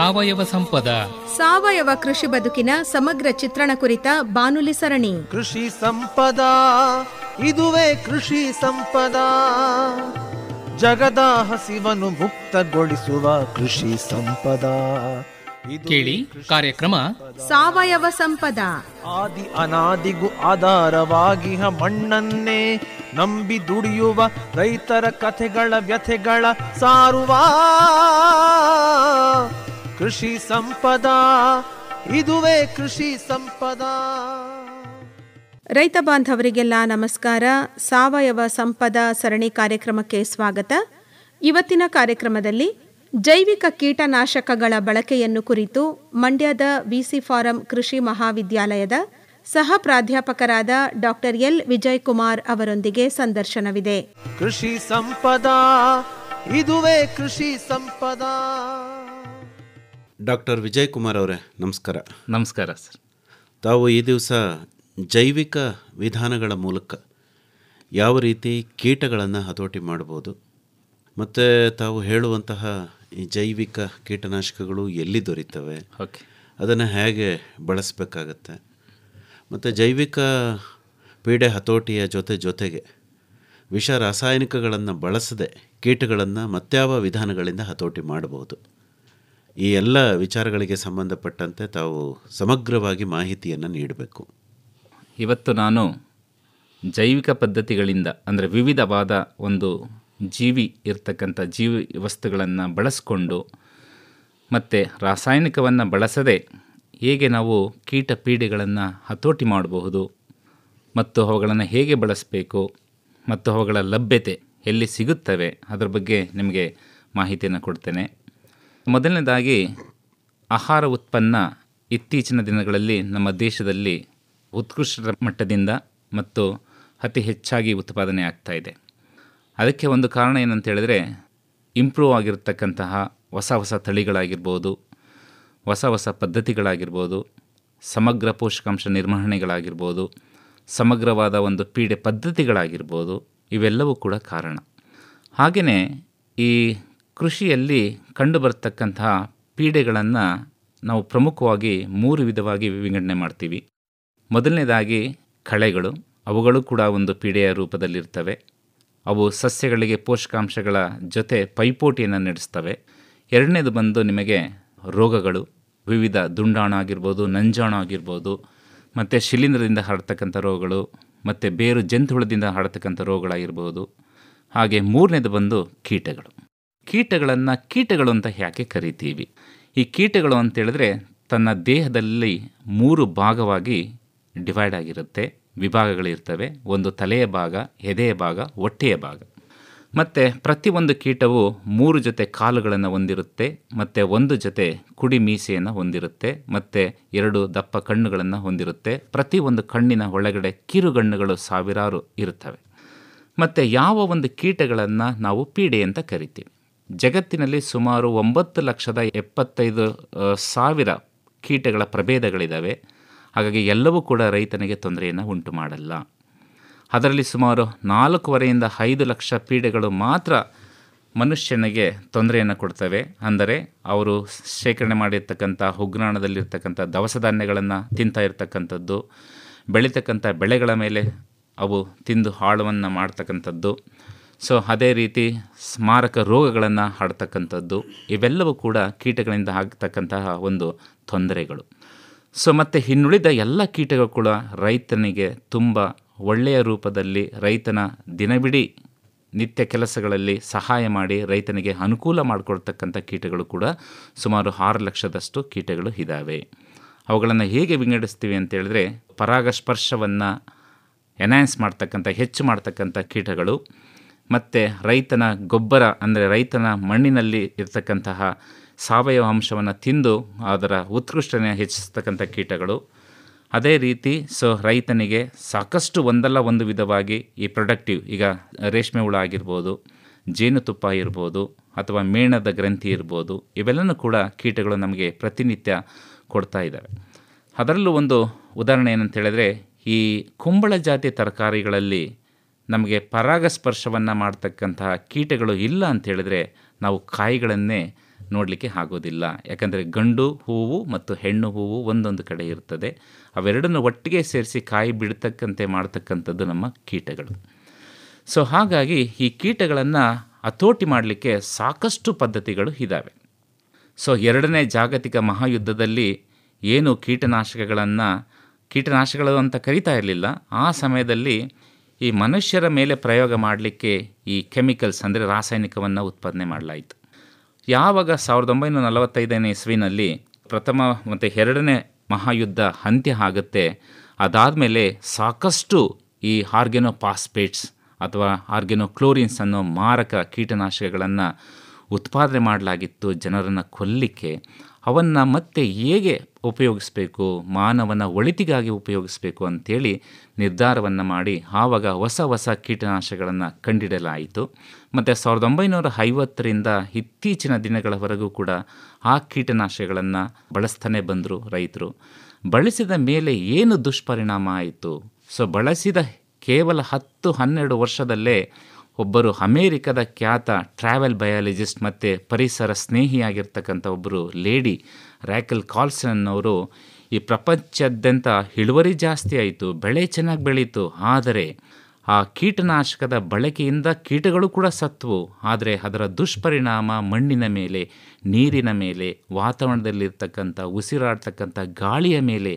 ಸಾವಯವ ಸಂಪದ. ಸಾವಯವ ಕೃಷಿ ಬದುಕಿನ ಸಮಗ್ರ ಚಿತ್ರಣ ಕುರಿತ ಬಾನುಲಿ ಸರಣಿ ಕೃಷಿ ಸಂಪದ. ಇದುವೇ ಕೃಷಿ ಸಂಪದ. ಜಗದ ಹಸಿವನ್ನು ಮುಕ್ತಗೊಳಿಸುವ ಕೃಷಿ ಸಂಪದ. ಕೇಳಿ ಕಾರ್ಯಕ್ರಮ ಸಾವಯವ ಸಂಪದ. ಆದಿ ಅನಾದಿಗೂ ಆಧಾರವಾಗಿ ಮಣ್ಣನ್ನೇ ನಂಬಿ ದುಡಿಯುವ ರೈತರ ಕಥೆಗಳ ವ್ಯಥೆಗಳ ಸಾರುವ ಕೃಷಿ ಸಂಪದ. ಇದುವೇ ಕೃಷಿ ಸಂಪದ. ರೈತ ಬಾಂಧವರಿಗೆಲ್ಲ ನಮಸ್ಕಾರ. ಸಾವಯವ ಸಂಪದ ಸರಣಿ ಕಾರ್ಯಕ್ರಮಕ್ಕೆ ಸ್ವಾಗತ. ಇವತ್ತಿನ ಕಾರ್ಯಕ್ರಮದಲ್ಲಿ ಜೈವಿಕ ಕೀಟನಾಶಕಗಳ ಬಳಕೆಯನ್ನು ಕುರಿತು ಮಂಡ್ಯದ ವಿಸಿ ಫಾರಂ ಕೃಷಿ ಮಹಾವಿದ್ಯಾಲಯದ ಸಹ ಪ್ರಾಧ್ಯಾಪಕರಾದ ಡಾಕ್ಟರ್ ಎಲ್ ವಿಜಯಕುಮಾರ್ ಅವರೊಂದಿಗೆ ಸಂದರ್ಶನವಿದೆ. ಕೃಷಿ ಸಂಪದ. ಇದುವೇ ಕೃಷಿ ಸಂಪದ. ಡಾಕ್ಟರ್ ವಿಜಯಕುಮಾರ್ ಅವರೇ, ನಮಸ್ಕಾರ. ನಮಸ್ಕಾರ ಸರ್. ತಾವು ಈ ದಿವಸ ಜೈವಿಕ ವಿಧಾನಗಳ ಮೂಲಕ ಯಾವ ರೀತಿ ಕೀಟಗಳನ್ನು ಹತೋಟಿ ಮಾಡ್ಬೋದು, ಮತ್ತು ತಾವು ಹೇಳುವಂತಹ ಈ ಜೈವಿಕ ಕೀಟನಾಶಕಗಳು ಎಲ್ಲಿ ದೊರೀತವೆ, ಅದನ್ನು ಹೇಗೆ ಬಳಸಬೇಕಾಗತ್ತೆ, ಮತ್ತು ಜೈವಿಕ ಪೀಡೆ ಹತೋಟಿಯ ಜೊತೆಗೆ ವಿಷ ರಾಸಾಯನಿಕಗಳನ್ನು ಬಳಸದೆ ಕೀಟಗಳನ್ನು ಮತ್ಯಾವ ವಿಧಾನಗಳಿಂದ ಹತೋಟಿ ಮಾಡಬಹುದು, ಈ ಎಲ್ಲ ವಿಚಾರಗಳಿಗೆ ಸಂಬಂಧಪಟ್ಟಂತೆ ತಾವು ಸಮಗ್ರವಾಗಿ ಮಾಹಿತಿಯನ್ನು ನೀಡಬೇಕು. ಇವತ್ತು ನಾನು ಜೈವಿಕ ಪದ್ಧತಿಗಳಿಂದ, ಅಂದರೆ ವಿವಿಧವಾದ ಒಂದು ಜೀವಿ ಇರ್ತಕ್ಕಂಥ ಜೀವಿ ವಸ್ತುಗಳನ್ನು ಬಳಸಿಕೊಂಡು ಮತ್ತು ರಾಸಾಯನಿಕವನ್ನು ಬಳಸದೆ ಹೇಗೆ ನಾವು ಕೀಟ ಪೀಡೆಗಳನ್ನು ಹತೋಟಿ ಮಾಡಬಹುದು ಮತ್ತು ಅವುಗಳನ್ನು ಹೇಗೆ ಬಳಸಬೇಕು ಮತ್ತು ಅವುಗಳ ಲಭ್ಯತೆ ಎಲ್ಲಿ ಸಿಗುತ್ತವೆ ಅದರ ಬಗ್ಗೆ ನಿಮಗೆ ಮಾಹಿತಿಯನ್ನು ಕೊಡ್ತೇನೆ. ಮೊದಲನೇದಾಗಿ, ಆಹಾರ ಉತ್ಪನ್ನ ಇತ್ತೀಚಿನ ದಿನಗಳಲ್ಲಿ ನಮ್ಮ ದೇಶದಲ್ಲಿ ಉತ್ಕೃಷ್ಟ ಮಟ್ಟದಿಂದ ಮತ್ತು ಅತಿ ಹೆಚ್ಚಾಗಿ ಉತ್ಪಾದನೆ ಆಗ್ತಾಯಿದೆ. ಅದಕ್ಕೆ ಒಂದು ಕಾರಣ ಏನಂತ ಹೇಳಿದ್ರೆ, ಇಂಪ್ರೂವ್ ಆಗಿರ್ತಕ್ಕಂತಹ ಹೊಸ ತಳಿಗಳಾಗಿರ್ಬೋದು, ಹೊಸ ಪದ್ಧತಿಗಳಾಗಿರ್ಬೋದು, ಸಮಗ್ರ ಪೋಷಕಾಂಶ ನಿರ್ವಹಣೆಗಳಾಗಿರ್ಬೋದು, ಸಮಗ್ರವಾದ ಒಂದು ಪೀಡೆ ಪದ್ಧತಿಗಳಾಗಿರ್ಬೋದು, ಇವೆಲ್ಲವೂ ಕೂಡ ಕಾರಣ. ಹಾಗೆಯೇ ಈ ಕೃಷಿಯಲ್ಲಿ ಕಂಡುಬರ್ತಕ್ಕಂತಹ ಪೀಡೆಗಳನ್ನು ನಾವು ಪ್ರಮುಖವಾಗಿ 3 ವಿಧವಾಗಿ ವಿಂಗಡಣೆ ಮಾಡ್ತೀವಿ. ಮೊದಲನೇದಾಗಿ ಕಳೆಗಳು. ಅವುಗಳು ಕೂಡ ಒಂದು ಪೀಡೆಯ ರೂಪದಲ್ಲಿರ್ತವೆ. ಅವು ಸಸ್ಯಗಳಿಗೆ ಪೋಷಕಾಂಶಗಳ ಜೊತೆ ಪೈಪೋಟಿಯನ್ನು ನಡೆಸ್ತವೆ. ಎರಡನೇದು ಬಂದು ನಿಮಗೆ ರೋಗಗಳು, ವಿವಿಧ ದುಂಡಾಣು ಆಗಿರ್ಬೋದು, ನಂಜಾಣು ಆಗಿರ್ಬೋದು, ಮತ್ತು ಶಿಲೀಂಧ್ರದಿಂದ ಹರಡ್ತಕ್ಕಂಥ ರೋಗಗಳು, ಮತ್ತು ಬೇರು ಜಂತುಹುಳದಿಂದ ಹರಡ್ತಕ್ಕಂಥ ರೋಗಗಳಾಗಿರ್ಬೋದು. ಹಾಗೆ ಮೂರನೇದು ಬಂದು ಕೀಟಗಳು. ಕೀಟಗಳು ಅಂತ ಯಾಕೆ ಕರಿತೀವಿ? ಈ ಕೀಟಗಳು ಅಂತೇಳಿದ್ರೆ ತನ್ನ ದೇಹದಲ್ಲಿ 3 ಭಾಗವಾಗಿ ಡಿವೈಡ್ ಆಗಿರುತ್ತೆ, ವಿಭಾಗಗಳಿರ್ತವೆ. ಒಂದು ತಲೆಯ ಭಾಗ, ಎದೆಯ ಭಾಗ, ಹೊಟ್ಟೆಯ ಭಾಗ. ಮತ್ತು ಪ್ರತಿಯೊಂದು ಕೀಟವು 3 ಜೊತೆ ಕಾಲುಗಳನ್ನು ಹೊಂದಿರುತ್ತೆ, ಮತ್ತು 1 ಜೊತೆ ಕುಡಿ ಮೀಸೆಯನ್ನು ಹೊಂದಿರುತ್ತೆ, ಮತ್ತು 2 ದಪ್ಪ ಕಣ್ಣುಗಳನ್ನು ಹೊಂದಿರುತ್ತೆ. ಪ್ರತಿಯೊಂದು ಕಣ್ಣಿನ ಒಳಗಡೆ ಕಿರುಗಣ್ಣುಗಳು ಸಾವಿರಾರು ಇರುತ್ತವೆ. ಮತ್ತು ಯಾವ ಒಂದು ಕೀಟಗಳನ್ನು ನಾವು ಪೀಡೆ ಅಂತ ಕರಿತೀವಿ? ಜಗತ್ತಿನಲ್ಲಿ ಸುಮಾರು 9,75,000 ಕೀಟಗಳ ಪ್ರಭೇದಗಳಿದ್ದಾವೆ. ಹಾಗಾಗಿ ಎಲ್ಲವೂ ಕೂಡ ರೈತನಿಗೆ ತೊಂದರೆಯನ್ನು ಉಂಟು ಮಾಡಲ್ಲ. ಅದರಲ್ಲಿ ಸುಮಾರು 4.5 - 5 ಲಕ್ಷ ಪೀಡೆಗಳು ಮಾತ್ರ ಮನುಷ್ಯನಿಗೆ ತೊಂದರೆಯನ್ನು ಕೊಡ್ತವೆ. ಅಂದರೆ ಅವರು ಶೇಖರಣೆ ಮಾಡಿರ್ತಕ್ಕಂಥ ಉಗ್ರಾಣದಲ್ಲಿರ್ತಕ್ಕಂಥ ದವಸ ಧಾನ್ಯಗಳನ್ನು ತಿಂತಾ ಇರ್ತಕ್ಕಂಥದ್ದು, ಬೆಳೀತಕ್ಕಂಥ ಬೆಳೆಗಳ ಮೇಲೆ ಅವು ತಿಂದು ಹಾಳವನ್ನು ಮಾಡ್ತಕ್ಕಂಥದ್ದು. ಸೊ ಅದೇ ರೀತಿ ಸ್ಮಾರಕ ರೋಗಗಳನ್ನು ಹರಡ್ತಕ್ಕಂಥದ್ದು, ಇವೆಲ್ಲವೂ ಕೂಡ ಕೀಟಗಳಿಂದ ಆಗ್ತಕ್ಕಂತಹ ಒಂದು ತೊಂದರೆಗಳು. ಸೊ ಮತ್ತು ಇನ್ನುಳಿದ ಎಲ್ಲ ಕೀಟಗಳು ಕೂಡ ರೈತನಿಗೆ ತುಂಬ ಒಳ್ಳೆಯ ರೂಪದಲ್ಲಿ ರೈತನ ದಿನವಿಡೀ ನಿತ್ಯ ಕೆಲಸಗಳಲ್ಲಿ ಸಹಾಯ ಮಾಡಿ ರೈತನಿಗೆ ಅನುಕೂಲ ಮಾಡಿಕೊಡ್ತಕ್ಕಂಥ ಕೀಟಗಳು ಕೂಡ ಸುಮಾರು 6 ಲಕ್ಷದಷ್ಟು ಕೀಟಗಳು ಇದ್ದಾವೆ. ಅವುಗಳನ್ನು ಹೇಗೆ ವಿಂಗಡಿಸ್ತೀವಿ ಅಂತೇಳಿದ್ರೆ, ಪರಾಗಸ್ಪರ್ಶವನ್ನು ಎನ್ಹ್ಯಾನ್ಸ್ ಮಾಡ್ತಕ್ಕಂಥ, ಹೆಚ್ಚು ಮಾಡ್ತಕ್ಕಂಥ ಕೀಟಗಳು, ಮತ್ತು ರೈತನ ಗೊಬ್ಬರ, ಅಂದರೆ ರೈತನ ಮಣ್ಣಿನಲ್ಲಿ ಇರ್ತಕ್ಕಂತಹ ಸಾವಯವ ಅಂಶವನ್ನು ತಿಂದು ಅದರ ಉತ್ಕೃಷ್ಟನೆ ಹೆಚ್ಚಿಸ್ತಕ್ಕಂಥ ಕೀಟಗಳು. ಅದೇ ರೀತಿ ರೈತನಿಗೆ ಸಾಕಷ್ಟು ಒಂದಲ್ಲ ಒಂದು ವಿಧವಾಗಿ ಈ ಪ್ರೊಡಕ್ಟಿವ್, ಈಗ ರೇಷ್ಮೆ ಹುಳ ಆಗಿರ್ಬೋದು, ಜೇನುತುಪ್ಪ ಇರ್ಬೋದು, ಅಥವಾ ಮೇಣದ ಗ್ರಂಥಿ ಇರ್ಬೋದು, ಇವೆಲ್ಲನೂ ಕೂಡ ಕೀಟಗಳು ನಮಗೆ ಪ್ರತಿನಿತ್ಯ ಕೊಡ್ತಾ ಇದ್ದಾವೆ. ಅದರಲ್ಲೂ ಒಂದು ಉದಾಹರಣೆ ಏನಂತ ಹೇಳಿದ್ರೆ, ಈ ಕುಂಬಳ ಜಾತಿ ತರಕಾರಿಗಳಲ್ಲಿ ನಮಗೆ ಪರಾಗಸ್ಪರ್ಶವನ್ನು ಮಾಡ್ತಕ್ಕಂತಹ ಕೀಟಗಳು ಇಲ್ಲ ಅಂತ ಹೇಳಿದ್ರೆ ನಾವು ಕಾಯಿಗಳನ್ನೇ ನೋಡಲಿಕ್ಕೆ ಆಗೋದಿಲ್ಲ. ಯಾಕಂದರೆ ಗಂಡು ಹೂವು ಮತ್ತು ಹೆಣ್ಣು ಹೂವು ಒಂದೊಂದು ಕಡೆ ಇರ್ತದೆ. ಅವೆರಡನ್ನು ಒಟ್ಟಿಗೆ ಸೇರಿಸಿ ಕಾಯಿ ಬಿಡ್ತಕ್ಕಂತೆ ಮಾಡ್ತಕ್ಕಂಥದ್ದು ನಮ್ಮ ಕೀಟಗಳು. ಸೊ ಹಾಗಾಗಿ ಈ ಕೀಟಗಳನ್ನು ಹತೋಟಿ ಮಾಡಲಿಕ್ಕೆ ಸಾಕಷ್ಟು ಪದ್ಧತಿಗಳು ಇದ್ದಾವೆ. ಸೊ 2ನೇ ಜಾಗತಿಕ ಮಹಾಯುದ್ಧದಲ್ಲಿ ಏನು ಕೀಟನಾಶಕಗಳು ಅಂತ ಕರೀತಾ ಇರಲಿಲ್ಲ, ಆ ಸಮಯದಲ್ಲಿ ಈ ಮನುಷ್ಯರ ಮೇಲೆ ಪ್ರಯೋಗ ಮಾಡಲಿಕ್ಕೆ ಈ ಕೆಮಿಕಲ್ಸ್ ಅಂದರೆ ರಾಸಾಯನಿಕವನ್ನು ಉತ್ಪಾದನೆ ಮಾಡಲಾಯಿತು. ಯಾವಾಗ 1945ನೇ ಇಸ್ವಿನಲ್ಲಿ ಪ್ರಥಮ ಮತ್ತು 2ನೇ ಮಹಾಯುದ್ಧ ಅಂತ್ಯ ಆಗುತ್ತೆ, ಅದಾದಮೇಲೆ ಸಾಕಷ್ಟು ಈ ಆರ್ಗೆನೋಫಾಸ್ಫೇಟ್ಸ್ ಅಥವಾ ಆರ್ಗೆನೋಕ್ಲೋರಿನ್ಸ್ ಅನ್ನೋ ಮಾರಕ ಕೀಟನಾಶಕಗಳನ್ನು ಉತ್ಪಾದನೆ ಮಾಡಲಾಗಿತ್ತು ಜನರನ್ನು ಕೊಲ್ಲಿಕ್ಕೆ. ಅವನ್ನು ಮತ್ತೆ ಹೇಗೆ ಉಪಯೋಗಿಸಬೇಕು, ಮಾನವನ ಒಳಿತಿಗಾಗಿ ಉಪಯೋಗಿಸಬೇಕು ಅಂಥೇಳಿ ನಿರ್ಧಾರವನ್ನು ಮಾಡಿ ಆವಾಗ ಹೊಸ ಕೀಟನಾಶಕಗಳನ್ನು ಕಂಡುಹಿಡಿಯಲಾಯಿತು. ಮತ್ತು 1950ರಿಂದ ಇತ್ತೀಚಿನ ದಿನಗಳವರೆಗೂ ಕೂಡ ಆ ಕೀಟನಾಶಕಗಳನ್ನು ಬಳಸ್ತಾನೆ ಬಂದರು ರೈತರು. ಬಳಸಿದ ಮೇಲೆ ಏನು ದುಷ್ಪರಿಣಾಮ ಆಯಿತು? ಸೊ ಬಳಸಿದ ಕೇವಲ 10-12 ವರ್ಷದಲ್ಲೇ ಒಬ್ಬರು ಅಮೇರಿಕದ ಖ್ಯಾತ ಟ್ರಾವೆಲ್ ಬಯಾಲಜಿಸ್ಟ್ ಮತ್ತು ಪರಿಸರ ಸ್ನೇಹಿಯಾಗಿರ್ತಕ್ಕಂಥ ಒಬ್ಬರು ಲೇಡಿ ರ್ಯಾಕಲ್ ಕಾರ್ಲ್ಸನ್ ಅವರು ಈ ಪ್ರಪಂಚದಾದ್ಯಂತ ಇಳುವರಿ ಜಾಸ್ತಿ ಆಯಿತು, ಬೆಳೆ ಚೆನ್ನಾಗಿ ಬೆಳೀತು, ಆದರೆ ಆ ಕೀಟನಾಶಕದ ಬಳಕೆಯಿಂದ ಕೀಟಗಳು ಕೂಡ ಸತ್ವು. ಆದರೆ ಅದರ ದುಷ್ಪರಿಣಾಮ ಮಣ್ಣಿನ ಮೇಲೆ, ನೀರಿನ ಮೇಲೆ, ವಾತಾವರಣದಲ್ಲಿರ್ತಕ್ಕಂಥ ಉಸಿರಾಡ್ತಕ್ಕಂಥ ಗಾಳಿಯ ಮೇಲೆ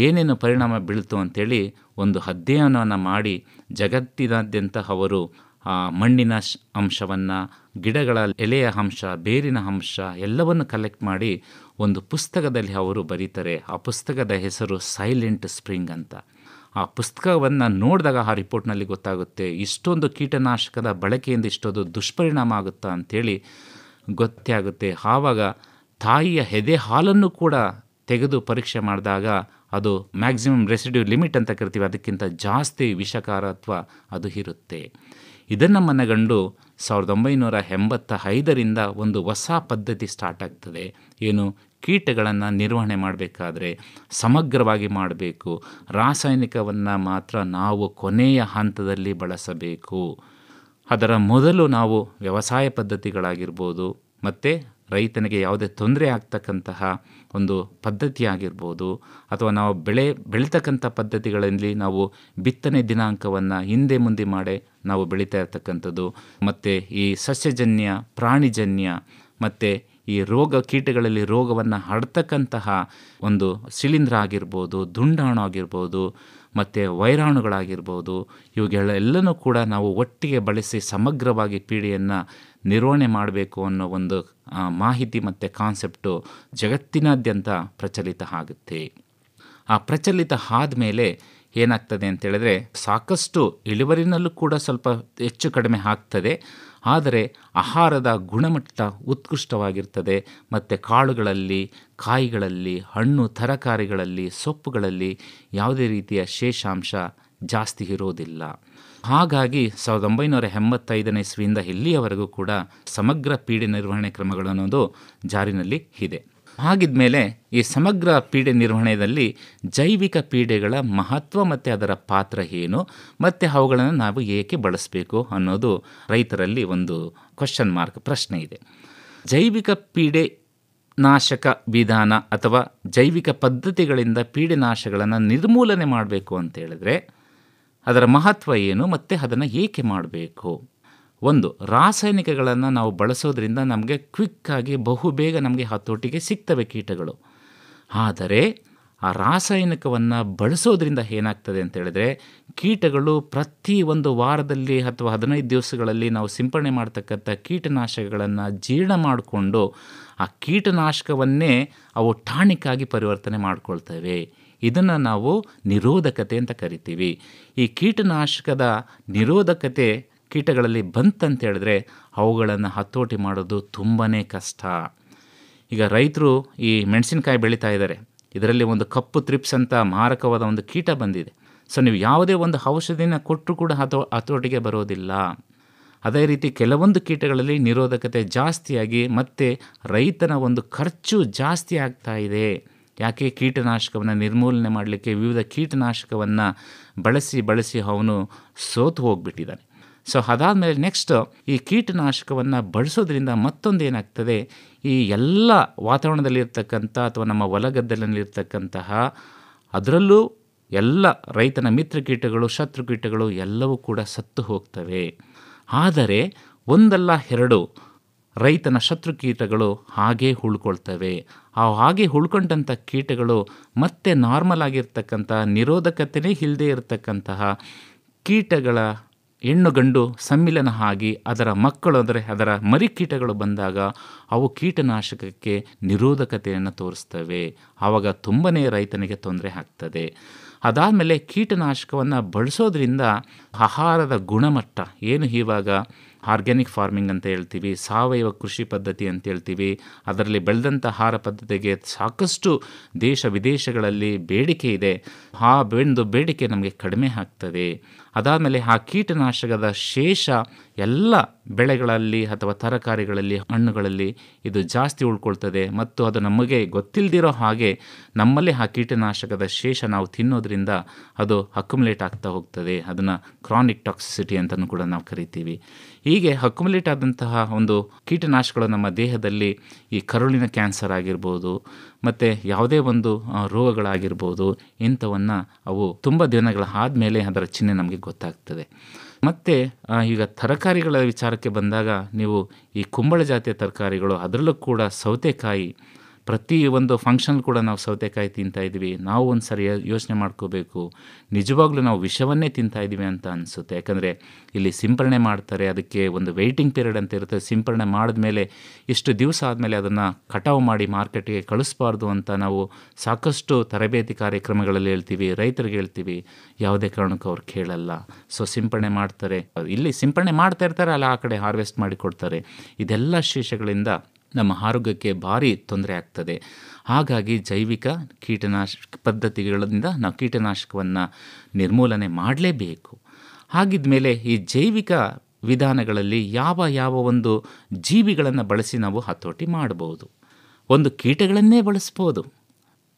ಏನೇನು ಪರಿಣಾಮ ಬೀಳ್ತು ಅಂಥೇಳಿ ಒಂದು ಅಧ್ಯಯನವನ್ನು ಮಾಡಿ ಜಗತ್ತಿನಾದ್ಯಂತ ಅವರು ಆ ಮಣ್ಣಿನ ಅಂಶವನ್ನು, ಗಿಡಗಳ ಎಲೆಯ ಅಂಶ, ಬೇರಿನ ಅಂಶ ಎಲ್ಲವನ್ನು ಕಲೆಕ್ಟ್ ಮಾಡಿ ಒಂದು ಪುಸ್ತಕದಲ್ಲಿ ಅವರು ಬರೀತಾರೆ. ಆ ಪುಸ್ತಕದ ಹೆಸರು ಸೈಲೆಂಟ್ ಸ್ಪ್ರಿಂಗ್ ಅಂತ. ಆ ಪುಸ್ತಕವನ್ನು ನೋಡಿದಾಗ ಆ ರಿಪೋರ್ಟ್ನಲ್ಲಿ ಗೊತ್ತಾಗುತ್ತೆ ಇಷ್ಟೊಂದು ಕೀಟನಾಶಕದ ಬಳಕೆಯಿಂದ ಇಷ್ಟೊಂದು ದುಷ್ಪರಿಣಾಮ ಆಗುತ್ತಾ ಅಂಥೇಳಿ ಗೊತ್ತೇ ಆಗುತ್ತೆ. ಆವಾಗ ತಾಯಿಯ ಎದೆ ಹಾಲನ್ನು ಕೂಡ ತೆಗೆದು ಪರೀಕ್ಷೆ ಮಾಡಿದಾಗ ಅದು ಮ್ಯಾಕ್ಸಿಮಮ್ ರೆಸಿಡ್ಯೂ ಲಿಮಿಟ್ ಅಂತ ಕರಿತೀವಿ, ಅದಕ್ಕಿಂತ ಜಾಸ್ತಿ ವಿಷಕಾರತ್ವ ಅದು ಇರುತ್ತೆ. ಇದನ್ನು ಮನಗಂಡು 1985ರಿಂದ ಒಂದು ಹೊಸ ಪದ್ಧತಿ ಸ್ಟಾರ್ಟ್ ಆಗ್ತದೆ. ಏನು, ಕೀಟಗಳನ್ನು ನಿರ್ವಹಣೆ ಮಾಡಬೇಕಾದ್ರೆ ಸಮಗ್ರವಾಗಿ ಮಾಡಬೇಕು. ರಾಸಾಯನಿಕವನ್ನು ಮಾತ್ರ ನಾವು ಕೊನೆಯ ಹಂತದಲ್ಲಿ ಬಳಸಬೇಕು. ಅದರ ಮೊದಲು ನಾವು ವ್ಯವಸಾಯ ಪದ್ಧತಿಗಳಾಗಿರ್ಬೋದು ಮತ್ತು ರೈತನಿಗೆ ಯಾವುದೇ ತೊಂದರೆ ಆಗ್ತಕ್ಕಂತಹ ಒಂದು ಪದ್ಧತಿ ಆಗಿರ್ಬೋದು, ಅಥವಾ ನಾವು ಬೆಳೀತಕ್ಕಂಥ ಪದ್ಧತಿಗಳಲ್ಲಿ ನಾವು ಬಿತ್ತನೆ ದಿನಾಂಕವನ್ನು ಹಿಂದೆ ಮುಂದೆ ಮಾಡಿ ನಾವು ಬೆಳೀತಾ ಇರ್ತಕ್ಕಂಥದ್ದು, ಮತ್ತು ಈ ಸಸ್ಯಜನ್ಯ, ಪ್ರಾಣಿಜನ್ಯ ಮತ್ತು ಈ ಕೀಟಗಳಲ್ಲಿ ರೋಗವನ್ನು ಹರಡ್ತಕ್ಕಂತಹ ಒಂದು ಶಿಲೀಂಧ್ರ ಆಗಿರ್ಬೋದು, ದುಂಡಾಣು ಆಗಿರ್ಬೋದು ಮತ್ತು ವೈರಾಣುಗಳಾಗಿರ್ಬೋದು, ಇವುಗಳೆಲ್ಲನೂ ಕೂಡ ನಾವು ಒಟ್ಟಿಗೆ ಬಳಸಿ ಸಮಗ್ರವಾಗಿ ಪೀಡೆಯನ್ನು ನಿರ್ವಹಣೆ ಮಾಡಬೇಕು ಅನ್ನೋ ಒಂದು ಮಾಹಿತಿ ಮತ್ತು ಕಾನ್ಸೆಪ್ಟು ಜಗತ್ತಿನಾದ್ಯಂತ ಪ್ರಚಲಿತ ಆಗುತ್ತೆ. ಆ ಪ್ರಚಲಿತ ಆದಮೇಲೆ ಏನಾಗ್ತದೆ ಅಂತೇಳಿದ್ರೆ ಸಾಕಷ್ಟು ಇಳುವರಿನಲ್ಲೂ ಕೂಡ ಸ್ವಲ್ಪ ಹೆಚ್ಚು ಕಡಿಮೆ ಆಗ್ತದೆ, ಆದರೆ ಆಹಾರದ ಗುಣಮಟ್ಟ ಉತ್ಕೃಷ್ಟವಾಗಿರ್ತದೆ. ಮತ್ತು ಕಾಳುಗಳಲ್ಲಿ, ಕಾಯಿಗಳಲ್ಲಿ, ಹಣ್ಣು ತರಕಾರಿಗಳಲ್ಲಿ, ಸೊಪ್ಪುಗಳಲ್ಲಿ ಯಾವುದೇ ರೀತಿಯ ಶೇಷಾಂಶ ಜಾಸ್ತಿ ಇರೋದಿಲ್ಲ. ಹಾಗಾಗಿ 1985ನೇ ಇಸ್ವಿಯಿಂದ ಇಲ್ಲಿಯವರೆಗೂ ಕೂಡ ಸಮಗ್ರ ಪೀಡೆ ನಿರ್ವಹಣೆ ಕ್ರಮಗಳು ಅನ್ನೋದು ಜಾರಿನಲ್ಲಿ ಇದೆ. ಹಾಗಿದ್ಮೇಲೆ ಈ ಸಮಗ್ರ ಪೀಡೆ ನಿರ್ವಹಣೆಯಲ್ಲಿ ಜೈವಿಕ ಪೀಡೆಗಳ ಮಹತ್ವ ಮತ್ತು ಅದರ ಪಾತ್ರ ಏನು, ಮತ್ತು ಅವುಗಳನ್ನು ನಾವು ಏಕೆ ಬಳಸಬೇಕು ಅನ್ನೋದು ರೈತರಲ್ಲಿ ಒಂದು ಕ್ವಶನ್ ಮಾರ್ಕ್, ಪ್ರಶ್ನೆ ಇದೆ. ಜೈವಿಕ ಪೀಡೆ ನಾಶಕ ವಿಧಾನ ಅಥವಾ ಜೈವಿಕ ಪದ್ಧತಿಗಳಿಂದ ಪೀಡೆನಾಶಗಳನ್ನು ನಿರ್ಮೂಲನೆ ಮಾಡಬೇಕು ಅಂತೇಳಿದ್ರೆ ಅದರ ಮಹತ್ವ ಏನು ಮತ್ತು ಅದನ್ನು ಏಕೆ ಮಾಡಬೇಕು? ಒಂದು, ರಾಸಾಯನಿಕಗಳನ್ನು ನಾವು ಬಳಸೋದ್ರಿಂದ ನಮಗೆ ಕ್ವಿಕ್ಕಾಗಿ ಬಹುಬೇಗ ನಮಗೆ ಹತೋಟಿಗೆ ಸಿಗ್ತವೆ ಕೀಟಗಳು. ಆದರೆ ಆ ರಾಸಾಯನಿಕವನ್ನು ಬಳಸೋದ್ರಿಂದ ಏನಾಗ್ತದೆ ಅಂತೇಳಿದ್ರೆ ಕೀಟಗಳು ಪ್ರತಿ ಒಂದು ವಾರದಲ್ಲಿ ಅಥವಾ 15 ದಿವಸಗಳಲ್ಲಿ ನಾವು ಸಿಂಪಡಣೆ ಮಾಡ್ತಕ್ಕಂಥ ಕೀಟನಾಶಕಗಳನ್ನು ಜೀರ್ಣ ಮಾಡಿಕೊಂಡು ಆ ಕೀಟನಾಶಕವನ್ನೇ ಅವು ಟಾನಿಕ್ಕಾಗಿ ಪರಿವರ್ತನೆ ಮಾಡ್ಕೊಳ್ತವೆ. ಇದನ್ನು ನಾವು ನಿರೋಧಕತೆ ಅಂತ ಕರಿತೀವಿ. ಈ ಕೀಟನಾಶಕದ ನಿರೋಧಕತೆ ಕೀಟಗಳಲ್ಲಿ ಬಂತಂತೇಳಿದ್ರೆ ಅವುಗಳನ್ನು ಹತೋಟಿ ಮಾಡೋದು ತುಂಬಾ ಕಷ್ಟ. ಈಗ ರೈತರು ಈ ಮೆಣಸಿನಕಾಯಿ ಬೆಳೀತಾ ಇದ್ದಾರೆ, ಇದರಲ್ಲಿ ಒಂದು ಕಪ್ಪು ತ್ರಿಪ್ಸ್ ಅಂತ ಮಾರಕವಾದ ಒಂದು ಕೀಟ ಬಂದಿದೆ. ಸೊ ನೀವು ಯಾವುದೇ ಒಂದು ಔಷಧಿನ ಕೊಟ್ಟರೂ ಕೂಡ ಹತೋಟಿಗೆ ಬರೋದಿಲ್ಲ. ಅದೇ ರೀತಿ ಕೆಲವೊಂದು ಕೀಟಗಳಲ್ಲಿ ನಿರೋಧಕತೆ ಜಾಸ್ತಿಯಾಗಿ ಮತ್ತು ರೈತನ ಒಂದು ಖರ್ಚು ಜಾಸ್ತಿ ಆಗ್ತಾ ಇದೆ. ಯಾಕೆ? ಕೀಟನಾಶಕವನ್ನು ನಿರ್ಮೂಲನೆ ಮಾಡಲಿಕ್ಕೆ ವಿವಿಧ ಕೀಟನಾಶಕವನ್ನು ಬಳಸಿ ಅವನು ಸೋತು ಹೋಗಿಬಿಟ್ಟಿದ್ದಾನೆ. ಸೊ ಅದಾದಮೇಲೆ ನೆಕ್ಸ್ಟ್ ಈ ಕೀಟನಾಶಕವನ್ನು ಬಳಸೋದ್ರಿಂದ ಮತ್ತೊಂದು ಏನಾಗ್ತದೆ, ಈ ಎಲ್ಲ ವಾತಾವರಣದಲ್ಲಿರ್ತಕ್ಕಂಥ ಅಥವಾ ನಮ್ಮ ಹೊಲಗದ್ದೆಯಲ್ಲಿರ್ತಕ್ಕಂತಹ ಅದರಲ್ಲೂ ಎಲ್ಲ ರೈತನ ಮಿತ್ರ ಕೀಟಗಳು, ಶತ್ರು ಕೀಟಗಳು ಎಲ್ಲವೂ ಕೂಡ ಸತ್ತು ಹೋಗ್ತವೆ. ಆದರೆ ಒಂದಲ್ಲ ಎರಡು ರೈತನ ಶತ್ರು ಕೀಟಗಳು ಹಾಗೇ ಉಳ್ಕೊಳ್ತವೆ. ಹಾಗೆ ಉಳ್ಕೊಂಡಂಥ ಕೀಟಗಳು ಮತ್ತೆ ನಾರ್ಮಲ್ ಆಗಿರ್ತಕ್ಕಂಥ ನಿರೋಧಕತೆಯೇ ಇಲ್ಲದೆ ಇರತಕ್ಕಂತಹ ಕೀಟಗಳ ಹೆಣ್ಣು ಗಂಡು ಸಮ್ಮಿಲನ ಆಗಿ ಅದರ ಮಕ್ಕಳು ಅಂದರೆ ಅದರ ಮರಿ ಕೀಟಗಳು ಬಂದಾಗ ಅವು ಕೀಟನಾಶಕಕ್ಕೆ ನಿರೋಧಕತೆಯನ್ನು ತೋರಿಸ್ತವೆ. ಆವಾಗ ತುಂಬನೇ ರೈತನಿಗೆ ತೊಂದರೆ ಆಗ್ತದೆ. ಅದಾದಮೇಲೆ ಕೀಟನಾಶಕವನ್ನು ಬಳಸೋದ್ರಿಂದ ಆಹಾರದ ಗುಣಮಟ್ಟ ಏನು ಇವಾಗ ಆರ್ಗ್ಯಾನಿಕ್ ಫಾರ್ಮಿಂಗ್ ಅಂತ ಹೇಳ್ತೀವಿ, ಸಾವಯವ ಕೃಷಿ ಪದ್ಧತಿ ಅಂತ ಹೇಳ್ತೀವಿ, ಅದರಲ್ಲಿ ಬೆಳೆದಂಥ ಆಹಾರ ಪದ್ಧತಿಗೆ ಸಾಕಷ್ಟು ದೇಶ ವಿದೇಶಗಳಲ್ಲಿ ಬೇಡಿಕೆ ಇದೆ. ಆ ಬೇಡಿಕೆ ನಮಗೆ ಕಡಿಮೆ ಆಗ್ತದೆ. ಅದಾದಮೇಲೆ ಆ ಕೀಟನಾಶಕದ ಶೇಷ ಎಲ್ಲ ಬೆಳೆಗಳಲ್ಲಿ ಅಥವಾ ತರಕಾರಿಗಳಲ್ಲಿ, ಹಣ್ಣುಗಳಲ್ಲಿ ಇದು ಜಾಸ್ತಿ ಉಳ್ಕೊಳ್ತದೆ ಮತ್ತು ಅದು ನಮಗೆ ಗೊತ್ತಿಲ್ಲದಿರೋ ಹಾಗೆ ನಮ್ಮಲ್ಲಿ ಆ ಕೀಟನಾಶಕದ ಶೇಷ ನಾವು ತಿನ್ನೋದ್ರಿಂದ ಅದು ಅಕ್ಯುಮುಲೇಟ್ ಆಗ್ತಾ ಹೋಗ್ತದೆ. ಅದನ್ನು ಕ್ರಾನಿಕ್ ಟಾಕ್ಸಿಸಿಟಿ ಅಂತಲೂ ಕೂಡ ನಾವು ಕರಿತೀವಿ. ಹೀಗೆ ಅಕ್ಯುಮುಲೇಟ್ ಆದಂತಹ ಒಂದು ಕೀಟನಾಶಕಗಳು ನಮ್ಮ ದೇಹದಲ್ಲಿ ಈ ಕರುಳಿನ ಕ್ಯಾನ್ಸರ್ ಆಗಿರ್ಬೋದು ಮತ್ತು ಯಾವುದೇ ಒಂದು ರೋಗಗಳಾಗಿರ್ಬೋದು, ಇಂಥವನ್ನು ಅವು ತುಂಬ ದಿನಗಳ ಆದಮೇಲೆ ಅದರ ಚಿಹ್ನೆ ನಮಗೆ ಗೊತ್ತಾಗ್ತದೆ. ಮತ್ತು ಈಗ ತರಕಾರಿಗಳ ವಿಚಾರಕ್ಕೆ ಬಂದಾಗ ನೀವು ಈ ಕುಂಬಳ ಜಾತಿಯ ತರಕಾರಿಗಳು, ಅದರಲ್ಲೂ ಕೂಡ ಸೌತೆಕಾಯಿ, ಪ್ರತಿ ಒಂದು ಫಂಕ್ಷನ್ ಕೂಡ ನಾವು ಸೌತೆಕಾಯಿ ತಿಂತಾಯಿದ್ವಿ. ನಾವು ಒಂದು ಸರಿ ಯೋಚನೆ ಮಾಡ್ಕೋಬೇಕು, ನಿಜವಾಗ್ಲೂ ನಾವು ವಿಷವನ್ನೇ ತಿಂತಾಯಿದ್ದೀವಿ ಅಂತ ಅನಿಸುತ್ತೆ. ಯಾಕಂದರೆ ಇಲ್ಲಿ ಸಿಂಪರಣೆ ಮಾಡ್ತಾರೆ, ಅದಕ್ಕೆ ಒಂದು ವೆಯ್ಟಿಂಗ್ ಪೀರಿಯಡ್ ಅಂತ ಇರುತ್ತೆ. ಸಿಂಪರಣೆ ಮಾಡಿದ್ಮೇಲೆ ಇಷ್ಟು ದಿವಸ ಆದಮೇಲೆ ಅದನ್ನು ಕಟಾವು ಮಾಡಿ ಮಾರ್ಕೆಟ್ಗೆ ಕಳಿಸ್ಬಾರ್ದು ಅಂತ ನಾವು ಸಾಕಷ್ಟು ತರಬೇತಿ ಕಾರ್ಯಕ್ರಮಗಳಲ್ಲಿ ಹೇಳ್ತೀವಿ, ರೈತರಿಗೆ ಹೇಳ್ತೀವಿ. ಯಾವುದೇ ಕಾರಣಕ್ಕೂ ಅವ್ರು ಕೇಳಲ್ಲ. ಸೊ ಸಿಂಪರಣೆ ಮಾಡ್ತಾರೆ, ಇಲ್ಲಿ ಸಿಂಪರಣೆ ಮಾಡ್ತಾ ಇರ್ತಾರೆ, ಅಲ್ಲ ಆ ಕಡೆ ಹಾರ್ವೆಸ್ಟ್ ಮಾಡಿ ಕೊಡ್ತಾರೆ. ಇದೆಲ್ಲ ಶೇಷಗಳಿಂದ ನಮ್ಮ ಆರೋಗ್ಯಕ್ಕೆ ಭಾರಿ ತೊಂದರೆ ಆಗ್ತದೆ. ಹಾಗಾಗಿ ಜೈವಿಕ ಕೀಟನಾಶಕ ಪದ್ಧತಿಗಳಿಂದ ನಾವು ಕೀಟನಾಶಕವನ್ನು ನಿರ್ಮೂಲನೆ ಮಾಡಲೇಬೇಕು. ಹಾಗಿದ್ದ ಮೇಲೆ ಈ ಜೈವಿಕ ವಿಧಾನಗಳಲ್ಲಿ ಯಾವ ಒಂದು ಜೀವಿಗಳನ್ನು ಬಳಸಿ ನಾವು ಹತೋಟಿ ಮಾಡ್ಬೋದು. ಒಂದು ಕೀಟಗಳನ್ನೇ ಬಳಸ್ಬೋದು.